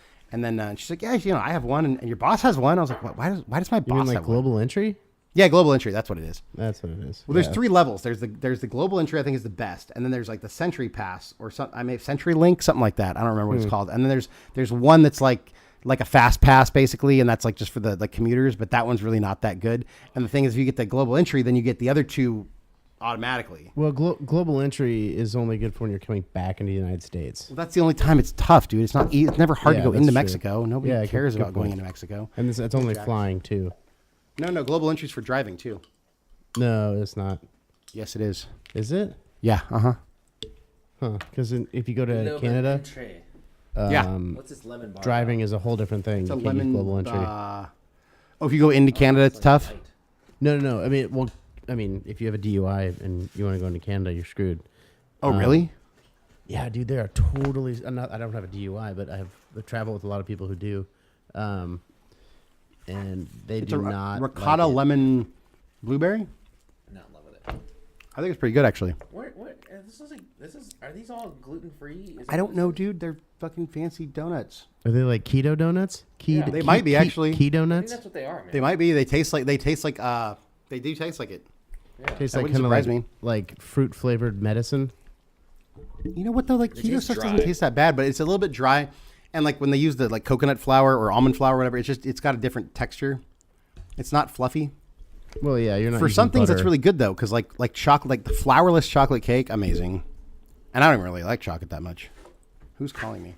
then she's like, yeah, you know, I have one, and your boss has one. I was like, why does my You boss mean like have one? global entry? Yeah, global entry. That's what it is. That's what it is. Well, there's 3 levels. There's the global entry, I think, is the best, and then there's like the Century Pass or some, Century Link, something like that. I don't remember what it's called. And then there's one that's like a fast pass basically, and that's like just for the like commuters, but that one's really not that good. And the thing is, if you get the global entry, then you get the other 2 automatically. Well, global entry is only good for when you're coming back into the United States. Well, that's the only time it's tough, dude. It's never hard Yeah, to go that's into true. Mexico. Nobody Yeah, cares good about going point. into Mexico. And it's only flying too. No, global entry's for driving too. No, it's not. Yes, it is. Is it? Yeah. Huh? Because if you go to Canada, Yeah. What's this lemon bar? driving is a whole different thing. It's a You can't use lemon. global entry. If you go into Canada, it's tough. No. I mean, if you have a DUI and you want to go into Canada, you're screwed. Oh, really? Yeah, dude, they are totally. I don't have a DUI, but I've traveled with a lot of people who do, and they It's do a not ricotta like it. lemon blueberry. Not love with it. I think it's pretty good, actually. What? This is. Are these all gluten free? I don't know, dude. They're fucking fancy donuts. Are they like keto donuts? They might be, actually. Keto I think nuts. that's what they are, man. They might be. They taste like. They do taste like it. Tastes That like wouldn't kind of surprise like, me. like fruit flavored medicine. You know what though? Like keto taste stuff dry. doesn't taste that bad, but it's a little bit dry. And like when they use the like coconut flour or almond flour or whatever, it's got a different texture. It's not fluffy. Well, yeah, you're not For using some things, that's butter. really good though, because like chocolate, like the flourless chocolate cake, amazing. And I don't even really like chocolate that much. Who's calling me?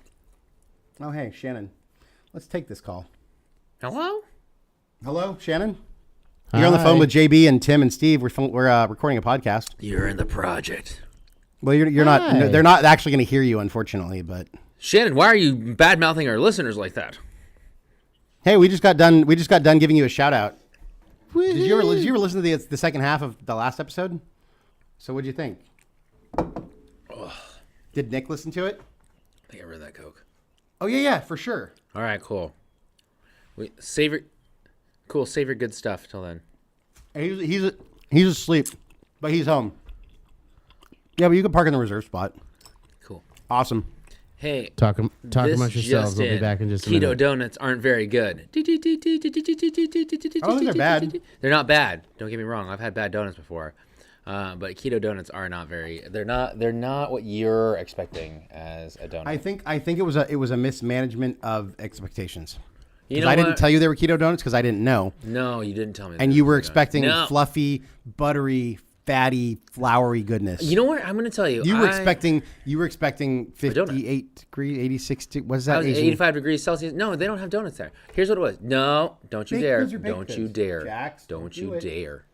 Oh, hey, Shannon. Let's take this call. Hello? Hello, Shannon. You're on the phone Hi. with JB and Tim and Steve. We're recording a podcast. You're in the project. Well, you're not. Hi. No, they're not actually going to hear you, unfortunately. But Shannon, why are you bad mouthing our listeners like that? hey, we just got done. We just got done giving you a shout out. Did you ever listen to the second half of the last episode? So what'd you think? Did Nick listen to it? I think I read that Coke. Oh yeah, for sure. All right, cool. Save your good stuff till then. And he's asleep, but he's home. Yeah, but you can park in the reserve spot. Cool. Awesome. Hey, Talk this amongst yourselves. just We'll be in. back in just a Keto minute. donuts aren't very good. I don't think they're bad. They're not bad. Don't get me wrong. I've had bad donuts before, but keto donuts are not very. They're not what you're expecting as a donut. I think it was a mismanagement of expectations. You know I didn't what? tell you they were keto donuts because I didn't know, No, you didn't tell me. and that you they were keto expecting donuts. No. fluffy, buttery, fatty, floury goodness. You know what? I'm going to tell you. You were expecting 58 degree, 86. What is I that? was Asian? 85 degrees Celsius. No, they don't have donuts there. Here's what it was. No, don't you Baked dare. goods are baked Don't you goods. dare. Jax, don't don't you do it. dare.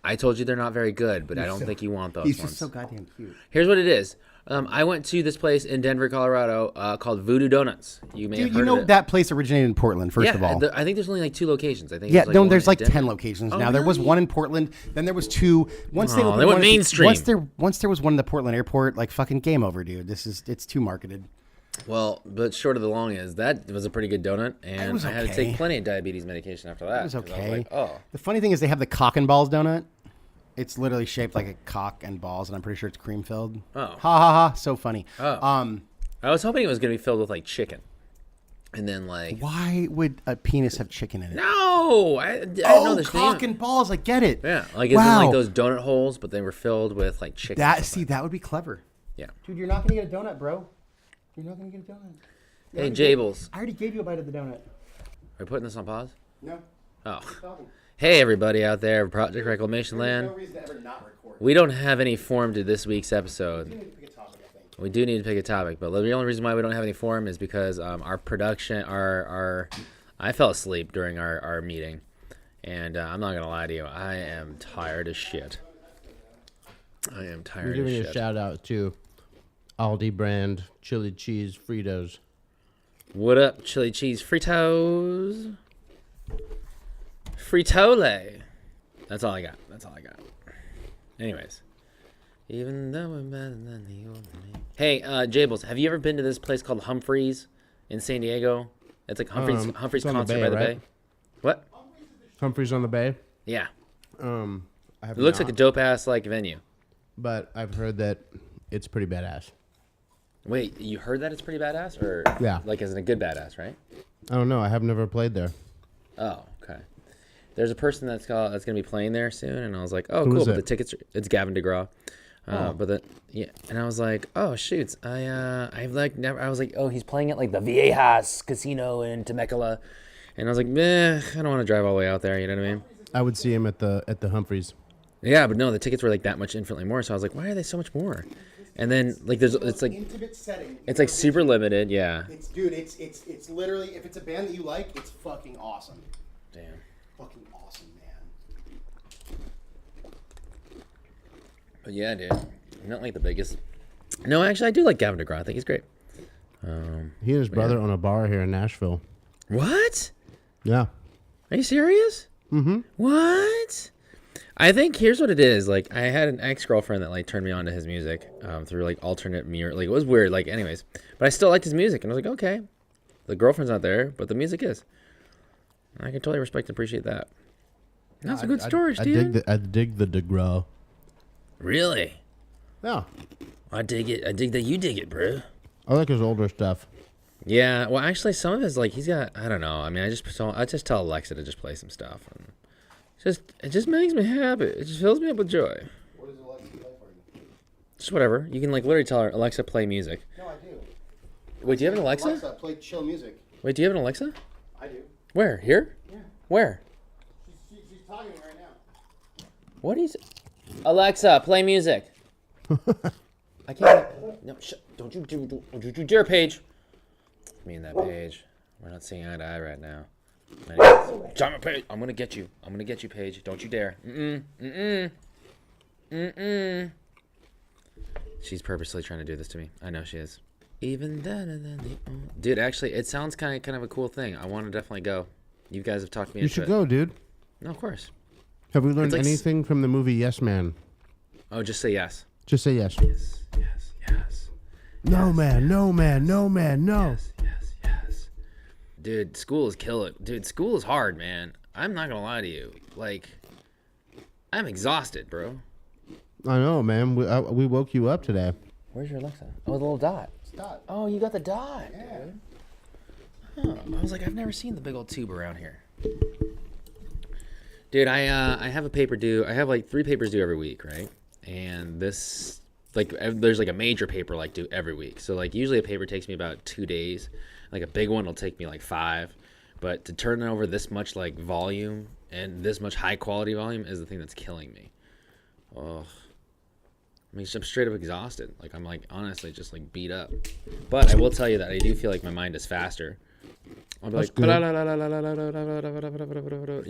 I told you they're not very good, but I don't think you want those He's ones. just so goddamn cute. Here's what it is. I went to this place in Denver, Colorado, called Voodoo Donuts. You may Dude, have you heard know of it. that place originated in Portland. First yeah, of all, I think there's only like 2 locations. I think yeah, there's no, one there's in like Denver. 10 locations Oh, now. There was really? one in Portland, then there was 2. Once they Oh, opened they went one at the- mainstream. Once there was one in the Portland airport, like fucking game over, dude. It's too marketed. Well, but short of the long is that was a pretty good donut, and was I had to okay. take plenty of diabetes medication after that. It was 'cause I okay. like, oh, The funny thing is they have the cock and balls donut. It's literally shaped like a cock and balls, and I'm pretty sure it's cream filled. Oh. Ha ha ha! So funny. Oh. I was hoping it was going to be filled with like chicken. And then like, Why would a penis have chicken in it? no, I didn't know this cock name. and balls. I get it. Yeah, like it's in like those donut holes, but they were filled with like chicken. That would be clever. Yeah. Dude, you're not gonna get a donut, bro. You're not gonna get a donut. Hey, Jables. I already gave you a bite of the donut. Are we putting this on pause? No. Oh. Hey, everybody out there, Project Reclamation Land. No reason to ever not record. We don't have any form to this week's episode. We do need to pick a topic, but the only reason why we don't have any form is because our production, I fell asleep during our meeting, and I'm not gonna lie to you, I am tired as shit. I am tired We're giving as a shit. shout out to Aldi brand chili cheese Fritos. What up, chili cheese Fritos? Fritole. That's all I got. Anyways. Even though we're better than the old me. Hey, Jables, have you ever been to this place called Humphreys in San Diego? It's like Humphreys it's on the Concert bay, by the right? Bay. What? Humphreys on the Bay. Yeah. I have It looks not, like a dope ass like venue. but I've heard that it's pretty badass. Wait, you heard that it's pretty badass, or Yeah. like as in a good badass, right? I don't know. I have never played there. Oh, okay. There's a person that's gonna be playing there soon, and I was like, oh, Who cool. is But it? the tickets, and I was like, oh shoots, I've like never. I was like, oh, he's playing at like the Viejas Casino in Temecula, and I was like, I don't want to drive all the way out there. You know what I mean? I would see him at the Humphreys. Yeah, but no, the tickets were like that much infinitely more. So I was like, why are they so much more? And then like it's like intimate setting. it's like super limited. Yeah. It's literally, if it's a band that you like, it's fucking awesome. Damn. Fucking awesome, man. But yeah, dude, I'm not like the biggest. No, actually, I do like Gavin DeGraw. I think he's great. He and his brother own a bar here in Nashville. What? Yeah. Are you serious? Mm-hmm. What? I think here's what it is. Like, I had an ex-girlfriend that like turned me on to his music through like alternate mirror. Like, it was weird. Like, anyways, but I still liked his music, and I was like, okay, the girlfriend's not there, but the music is. I can totally respect and appreciate that. That's a good story, dude. I dig the DeGraw. Really? Yeah. I dig it. I dig that you dig it, bro. I like his older stuff. Yeah. Well, actually, some of his like he's got. I don't know. I mean, I just tell Alexa to just play some stuff, and it just makes me happy. It just fills me up with joy. What does Alexa play for you? Just whatever. You can like literally tell her, Alexa, play music. No, I do. Wait, do you have an Alexa? Alexa, play chill music. Wait, do you have an Alexa? I do. Where? Here? Yeah. Where? She's talking to me right now. What is? Alexa, play music. I can't. No, don't you dare, Paige. Me and that Paige. We're not seeing eye to eye right now. Anyways, John, Paige, I'm gonna get you. I'm gonna get you, Paige. Don't you dare. She's purposely trying to do this to me. I know she is. Even better than the old. Dude, actually, it sounds kind of a cool thing. I want to definitely go. You guys have talked me You into should it. go, dude. No, of course. Have we learned like anything from the movie Yes Man? Oh, just say yes. Just say yes. Yes. No, man. No, man. No, man. No. Yes. Dude, school is killing. Dude, school is hard, man. I'm not gonna lie to you. Like, I'm exhausted, bro. I know, man. We woke you up today. Where's your Alexa? Oh, the little dot. Dot. Oh, you got the dot. Yeah. Dude. Huh. I was like, I've never seen the big old tube around here. Dude, I have a paper due. I have like 3 papers due every week, right? And this, like, there's like a major paper like due every week. So like usually a paper takes me about 2 days. Like a big one will take me like 5. But to turn over this much like volume and this much high quality volume is the thing that's killing me. Oh, I mean, I'm straight up exhausted. Like I'm like honestly just like beat up. But I will tell you that I do feel like my mind is faster. I'll be That's like, good. you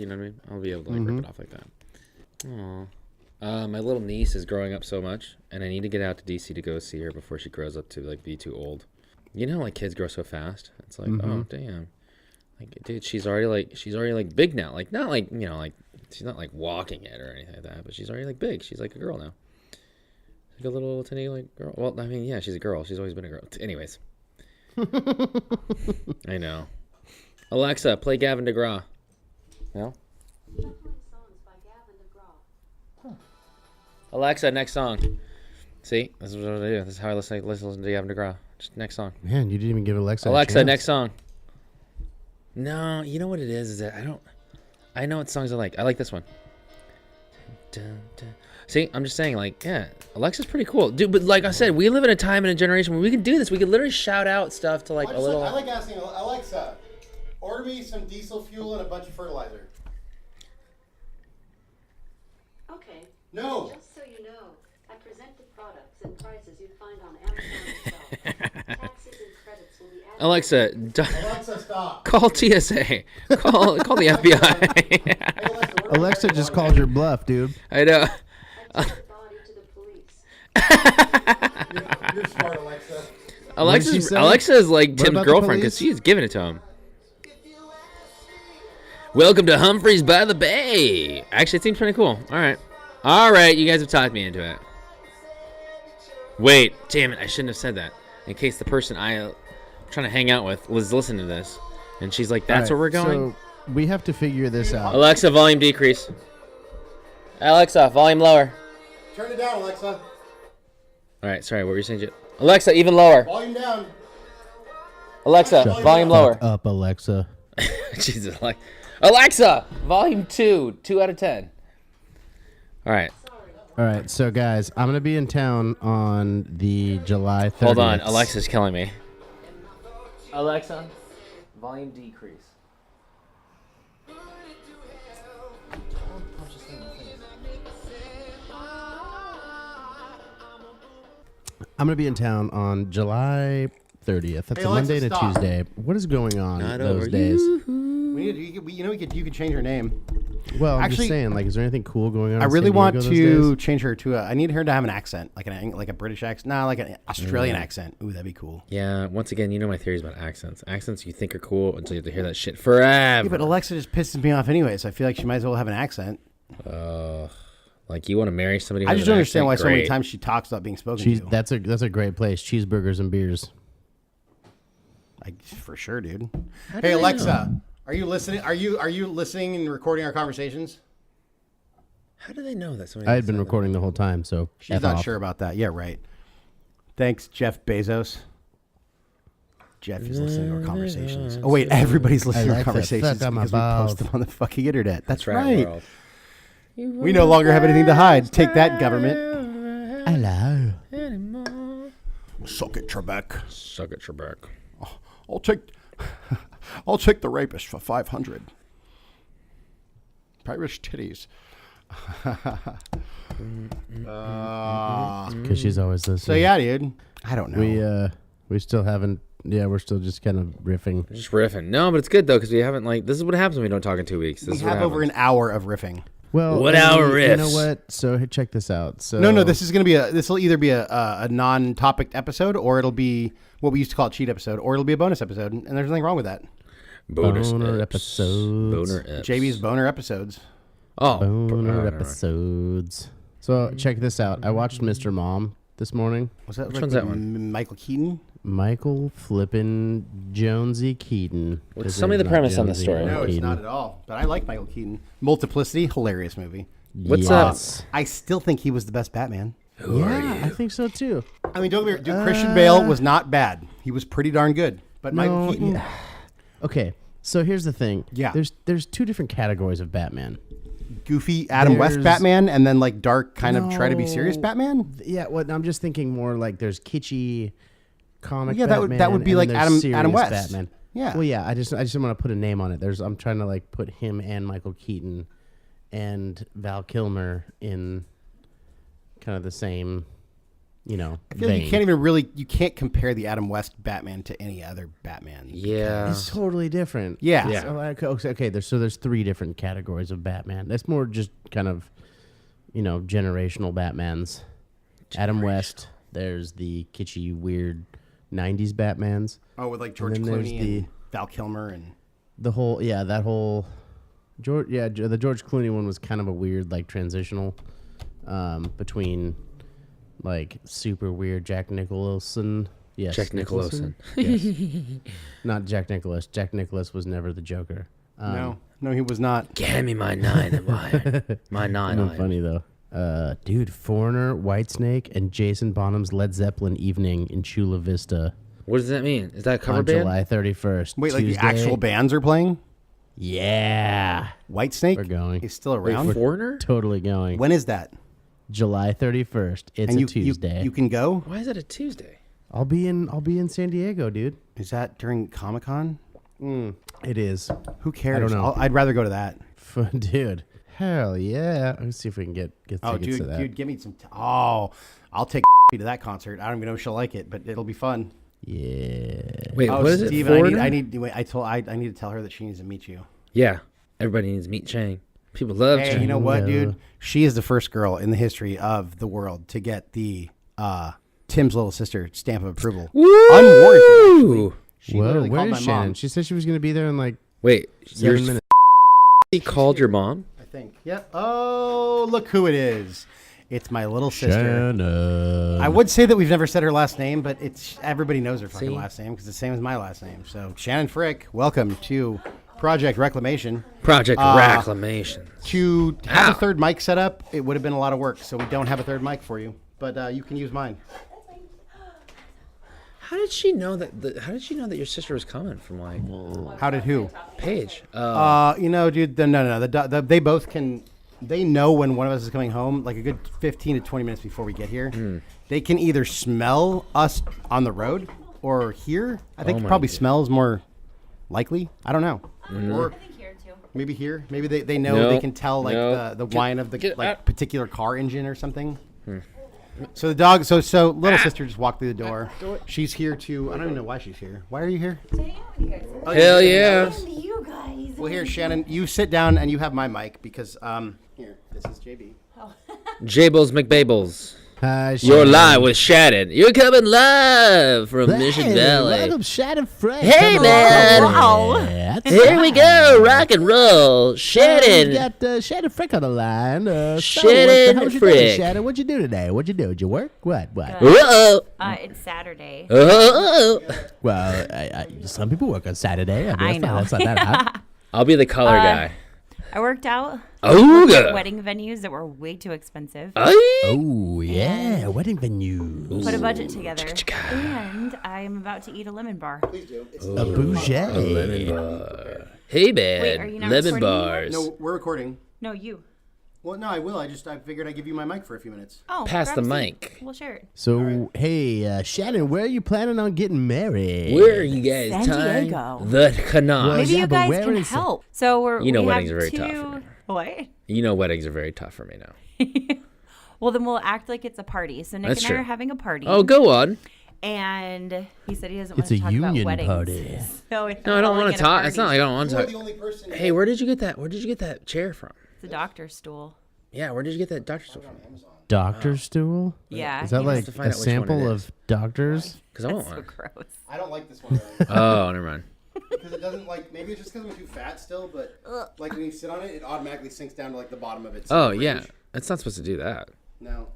know what I mean? I'll be able to like rip it off like that. Aww. My little niece is growing up so much, and I need to get out to DC to go see her before she grows up to like be too old. You know, like kids grow so fast. It's like, oh damn, like dude, she's already like big now. Like not like like she's not like walking yet or anything like that, but she's already like big. She's like a girl now. Like a little tiny like girl. Well, I mean, yeah, she's a girl. She's always been a girl. Anyways, I know. Alexa, play Gavin DeGraw. No. Alexa, next song. See, this is what I do. This is how I listen to Gavin DeGraw. Just next song. Man, you didn't even give Alexa. Alexa, a chance. next song. No, you know what it is that I know what songs I like. I like this one. Dun, dun. See, I'm just saying, like, yeah, Alexa's pretty cool, dude. But like I said, we live in a time and a generation where we can do this. We can literally shout out stuff to like a little. I like asking Alexa, order me some diesel fuel and a bunch of fertilizer. Okay. No. Just so you know, I present the products and prices you'd find on Amazon itself. Taxes and credits will be added. Alexa, Alexa, stop. call TSA. Call the FBI. Alexa just called your bluff, dude. I know. I take the body to the police. You're smart, Alexa. she say? Alexa is like What Tim's about the girlfriend because police? she's giving it to him. Welcome to Humphreys by the Bay. Actually, it seems pretty cool. All right, you guys have talked me into it. Wait, damn it, I shouldn't have said that. In case the person I'm trying to hang out with was listening to this, and she's like, "That's where we're going." So we have to figure this out. Alexa, volume decrease. Alexa, volume lower. Turn it down, Alexa. All right, sorry, what were you saying? Alexa, even lower. Volume down. Alexa, volume lower. Fuck up, Alexa. Jesus, like Alexa, volume 2 out of 10. All right, All right, so guys, I'm gonna be in town on the July 30th. hold on. Alexa's killing me. Alexa, volume decrease. I'm gonna be in town on July 30th. That's Hey, a Alexa, Monday and a stop. Tuesday. What is going on Not those over days? You could change her name. Well, I'm Actually, just saying, like, is there anything cool going on? I in really San want Diego those to days? change her to I need her to have an accent, like a British accent. Nah, like an Australian accent. Ooh, that'd be cool. Yeah, once again, you know my theories about accents. Accents you think are cool until you have to hear that shit forever. Yeah, but Alexa just pisses me off anyway, so I feel like she might as well have an accent. Like you want to marry somebody. I with just an don't understand why accent? so many Great. times she talks about being spoken Cheese, to. that's a great place. Cheeseburgers and beers. For sure, dude. Hey Alexa, are you listening? Are you listening and recording our conversations? How do they know that? I had been recording the whole time, so She's F not off. sure about that. Yeah, right. Thanks, Jeff Bezos. Jeff is listening to our conversations. Oh wait, everybody's listening to our like the conversations fuck on my because we post balls. them on the fucking internet. That's right. right. World. We no longer have anything to hide. Take that, government. Hello. Suck it, Trebek. Suck at your back. I'll take the rapist for 500. Irish titties. Because she's always listening. So yeah, dude. I don't know. We still haven't. Yeah, we're still just kind of riffing. Just riffing. No, but it's good though because we haven't like. This is what happens when we don't talk in 2 weeks. This we is what have over happens. an hour of riffing. Well, What and hour You know riffs? what? So hey, check this out. So No, this is gonna be this will either be a non-topic episode or it'll be what we used to call a cheat episode, or it'll be a bonus episode, and there's nothing wrong with that. bonus boner eps. episodes. Boner eps. JB's boner episodes. Oh, Boner right. episodes. So check this out. I watched Mr. Mom this morning. Was that Which one's that one? Michael Keaton? Michael flippin' Jonesy Keaton. What's His some of name's the not premise on this Jonesy, story? No, it's Keaton. not at all. But I like Michael Keaton. Multiplicity, hilarious movie. What's Yes. I still think he was the best Batman. Yeah, I think so too. I mean, don't get me wrong, dude, Christian Bale was not bad. He was pretty darn good. But Michael No, Keaton, yeah. Okay, so here's the thing. Yeah. There's two different categories of Batman. goofy Adam West There's- Batman, and then like dark, kind of try to be serious No. Batman. Yeah, well, I'm just thinking more like there's kitschy comic. Yeah, that would- Batman, be and like then there's Adam serious West. Batman. Yeah. Well, yeah. I just want to put a name on it. I'm trying to like put him and Michael Keaton and Val Kilmer in kind of the same, I feel like you can't compare the Adam West Batman to any other Batman. Yeah. It's totally different. Yeah. Yeah. So, like, okay. There's three different categories of Batman. That's more just kind of, generational Batmans. Adam West. There's the kitschy, weird '90s Batmans. Oh, with like George And then there's Clooney the- and Val Kilmer and The whole the George Clooney one was kind of a weird like transitional between like super weird Jack Nicholson. Yes, Jack Nicholson. Yes. Not Jack Nicholas. Jack Nicholas was never the Joker. no, he was not. Hand me my 9 and my 9 Not iron. funny though. Dude, Foreigner, Whitesnake, and Jason Bonham's Led Zeppelin Evening in Chula Vista. What does that mean? Is that a cover on band? July 31st. Wait, like the Tuesday. actual bands are playing? Yeah. Whitesnake? We're going. He's still around? Foreigner? Totally going. When is that? July 31st. It's And a Tuesday. You can go? Why is that a Tuesday? I'll be in San Diego, dude. Is that during Comic-Con? It is. Who cares? I don't know. I'd rather go to that. Dude. Hell yeah. Let's see if we can get Oh, tickets to that. dude, give me some. I'll take to that concert. I don't even know if she'll like it, but it'll be fun. Yeah. Wait, Oh, what is Steven, it? Foreigner? I need. Wait, I need to tell her that she needs to meet you. Yeah. Everybody needs to meet Chang. People love Hey, Chang. you know what, Yeah. dude? She is the first girl in the history of the world to get the Tim's little sister stamp of approval. Unwarranted, actually. She Whoa, literally where called is my Shannon? mom. She said she was going to be there in like Wait, 7 minutes. he called your mom? I think. Yep. Oh, look who it is. It's my little sister. Shannon. I would say that we've never said her last name, but it's everybody knows her fucking See? last name because it's the same as my last name. So Shannon Frick, welcome to Project Reclamation. Project Reclamation. To have Ow. a third mic set up, it would have been a lot of work. So we don't have a third mic for you, but you can use mine. How did she know that? How did she know that your sister was coming from like How did who? Paige? You know, dude. No. They both can. They know when one of us is coming home, like a good 15 to 20 minutes before we get here. They can either smell us on the road or hear. I think my probably God. smell is more likely. I don't know. Or I think here too. maybe here. Maybe they know No, they can tell like no. the whine of the get like out. particular car engine or something. So the dog. So little sister just walked through the door. She's here to. I don't even know why she's here. Why are you here? To hang out with you guys. Oh, Hell you're- yeah! And you guys. Well, here, Shannon, you sit down and you have my mic because here, this is JB. Jables McBables. Hi, You're Shannon. live with Shannon. You're coming live from Hey, Mission Valley. Welcome, Shannon Frick. Hey, Come on. man. Wow. Yeah, that's Here we go, rock and roll. We Shannon. got Shannon Frick on the line. So Shannon how was your Frick. day, Shannon? What'd you do today? What'd you do? Did you work? What? Uh-oh. It's Saturday. Uh-oh. Well, some people work on Saturday. I, mean, I know. That's not that hot. I'll be the color guy. I worked out. Oh, Looked at good. wedding venues that were way too expensive. Oh, yeah. Wedding venue. Put a budget together. And I'm about to eat a lemon bar. A bougie. Lemon bar. Hey, man. Wait, are you not Lemon recording bars. No, we're recording. No, you. Well, no, I will. I figured I'd give you my mic for a few minutes. Oh, Pass grab the a seat. mic. We'll share it. So, hey, Shannon, where are you planning on getting married? Where are you guys San tying Diego. the canal? Well, Maybe yeah, you but guys where can is it? help. So we're. You know we weddings have are very two... tough for me. What? You know weddings are very tough for me now. Well, then we'll act like it's a party. So Nick That's and I true. are having a party. Oh, go on. And he said he doesn't It's want to a talk union about weddings. party. So No, I don't want to talk. It's not like I don't want to You are talk. the only person. Hey, where did you get that? Where did you get that chair from? It's a doctor's stool. Yeah, where did you get that doctor stuff from? Doctor stool? Yeah. Is that he like to find a out which one it sample is. of doctors? Because I want So one. gross. I don't like this one Oh, never mind. because it doesn't like. Maybe it's just because I'm too fat still, but like when you sit on it, it automatically sinks down to like the bottom of its. Oh, range. yeah. It's not supposed to do that. No.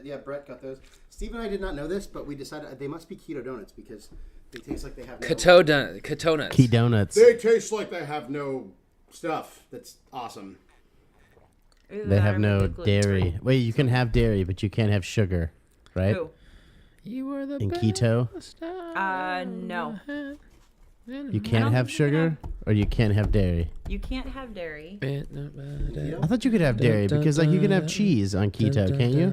Yeah, Brett got those. Steve and I did not know this, but we decided they must be keto donuts because they taste like they have no. Ketonuts. Key donuts. They taste like they have no stuff. That's awesome. Either They that have or no maybe gluten-free. dairy. Wait, you can have dairy, but you can't have sugar, right? Who? You were the In keto, No. you can't have sugar or you can't have dairy. You can't have dairy. I thought you could have dairy because like you can have cheese on keto, can't you?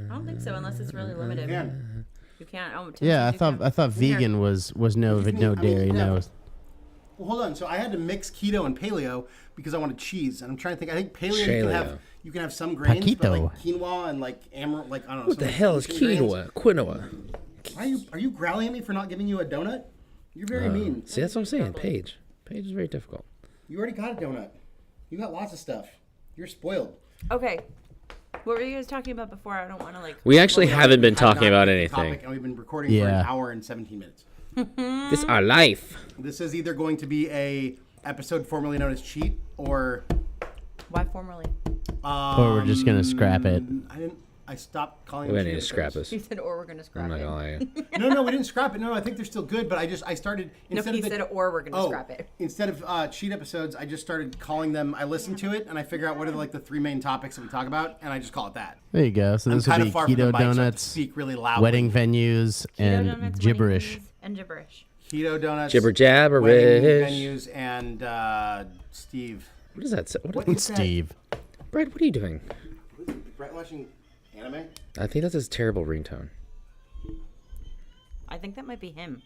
I don't think so unless it's really limited. Can. You can't. Oh, Tim Yeah, I says you thought can. I thought Here. vegan was no I mean, dairy, yeah. no. Well, hold on. So I had to mix keto and paleo because I wanted cheese, and I'm trying to think. I think paleo Paleo. you can have some grains, but Paquito. like quinoa and like like I don't know. What the hell is quinoa? Quinoa. Are you growling at me for not giving you a donut? You're very mean. See, that's what I'm saying. Paige. Paige is very difficult. You already got a donut. You got lots of stuff. You're spoiled. Okay. What were you guys talking about before? I don't want to like. We actually haven't been Have talking not about picked the anything. topic, and we've been recording for Yeah. an hour and 17 minutes. This is our life. This is either going to be a episode formerly known as cheat or Why formerly? Or we're just gonna scrap it. I stopped calling We them need to cheat scrap episodes. this. He said, or we're gonna scrap I'm not it. gonna lie. No, we didn't scrap it. No, I think they're still good, but I started No, instead he of the, said, or we're gonna scrap it. Instead of cheat episodes, I just started calling them. I listen to it and I figure out what are like the three main topics that we talk about, and I just call it that. There you go. So I'm this will kind be of far from the keto mic, so I have to donuts, speak really loudly. wedding venues, Keto and donuts, gibberish. weddings. And gibberish. Keto Donuts. Jibber jabber wedding rish. venues and Steve. What is that? What What is Steve. Brett, what are you doing? Brett watching anime? I think that's his terrible ringtone. I think that might be him.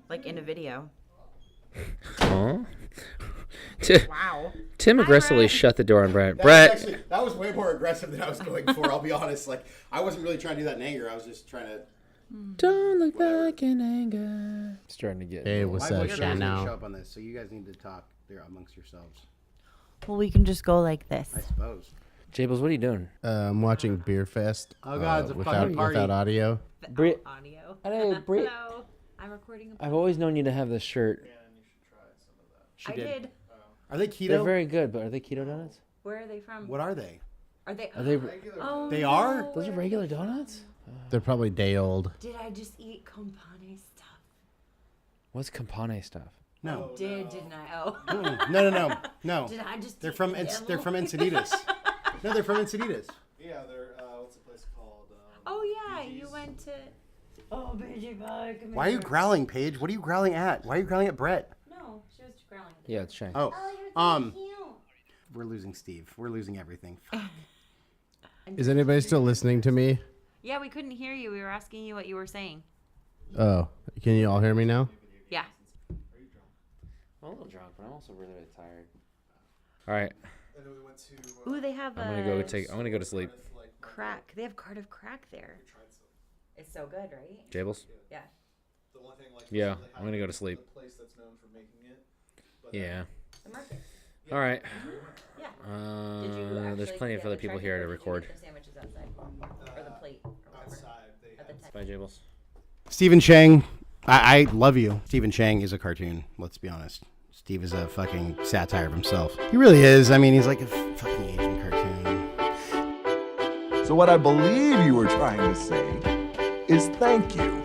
Like in a video. Huh? Wow. Tim aggressively Brett. shut the door on Brett. That Brett. was actually, that was way more aggressive than I was going for, I'll be honest. Like, I wasn't really trying to do that in anger. I was just trying to... Don't look back in anger. Starting to get. Hey, what's My up, voice doesn't Shannon? show up on this, so you guys need to talk there amongst yourselves. Well, we can just go like this. I suppose. Jables, what are you doing? I'm watching Beer Fest. Oh, God, it's a without, fucking party. without audio. Bri- Audio. Hello, Bri- Hello. I'm recording a I've always known you to have this shirt. She I did. did. Are they keto? They're very good, but are they keto donuts? Where are they from? What are they? Are they? Are they? Oh, They are? no Those are way. regular donuts? They're probably day old. Did I just eat compane stuff? What's Campane stuff? No. Didn't I? Oh. No. Did I just? They're eat from the they're devil? from Encinitas. No, they're from Encinitas. Yeah, they're what's the place called? Oh yeah, you went to. Oh, Bridget, bye. Come Why are you here. growling, Paige? What are you growling at? Why are you growling at Brett? No, she was growling. Yeah, it's Shane. Oh, you're so cute. we're losing Steve. We're losing everything. Is anybody still listening to me? Yeah, we couldn't hear you. We were asking you what you were saying. Oh, can you all hear me now? Yeah. I'm a little drunk, but I'm also really, really tired. All right, And then we went to. Ooh, they have I'm gonna go to sleep. crack. They have Cardiff crack there. It's so good, right? Jables. Yeah. The only thing, like, Yeah, I'm gonna go to sleep. the place that's known for making it. But Yeah. The market. All right. Yeah. Did you There's actually plenty of get other the people charger, here or to did you record. get the sandwiches outside, or the plate, or whatever. outside, they At the had. tent. Bye, Jables. Stephen Chang, I love you. Stephen Chang is a cartoon. Let's be honest. Steve is a fucking satire of himself. He really is. I mean, he's like a fucking Asian cartoon. So what I believe you were trying to say is thank you.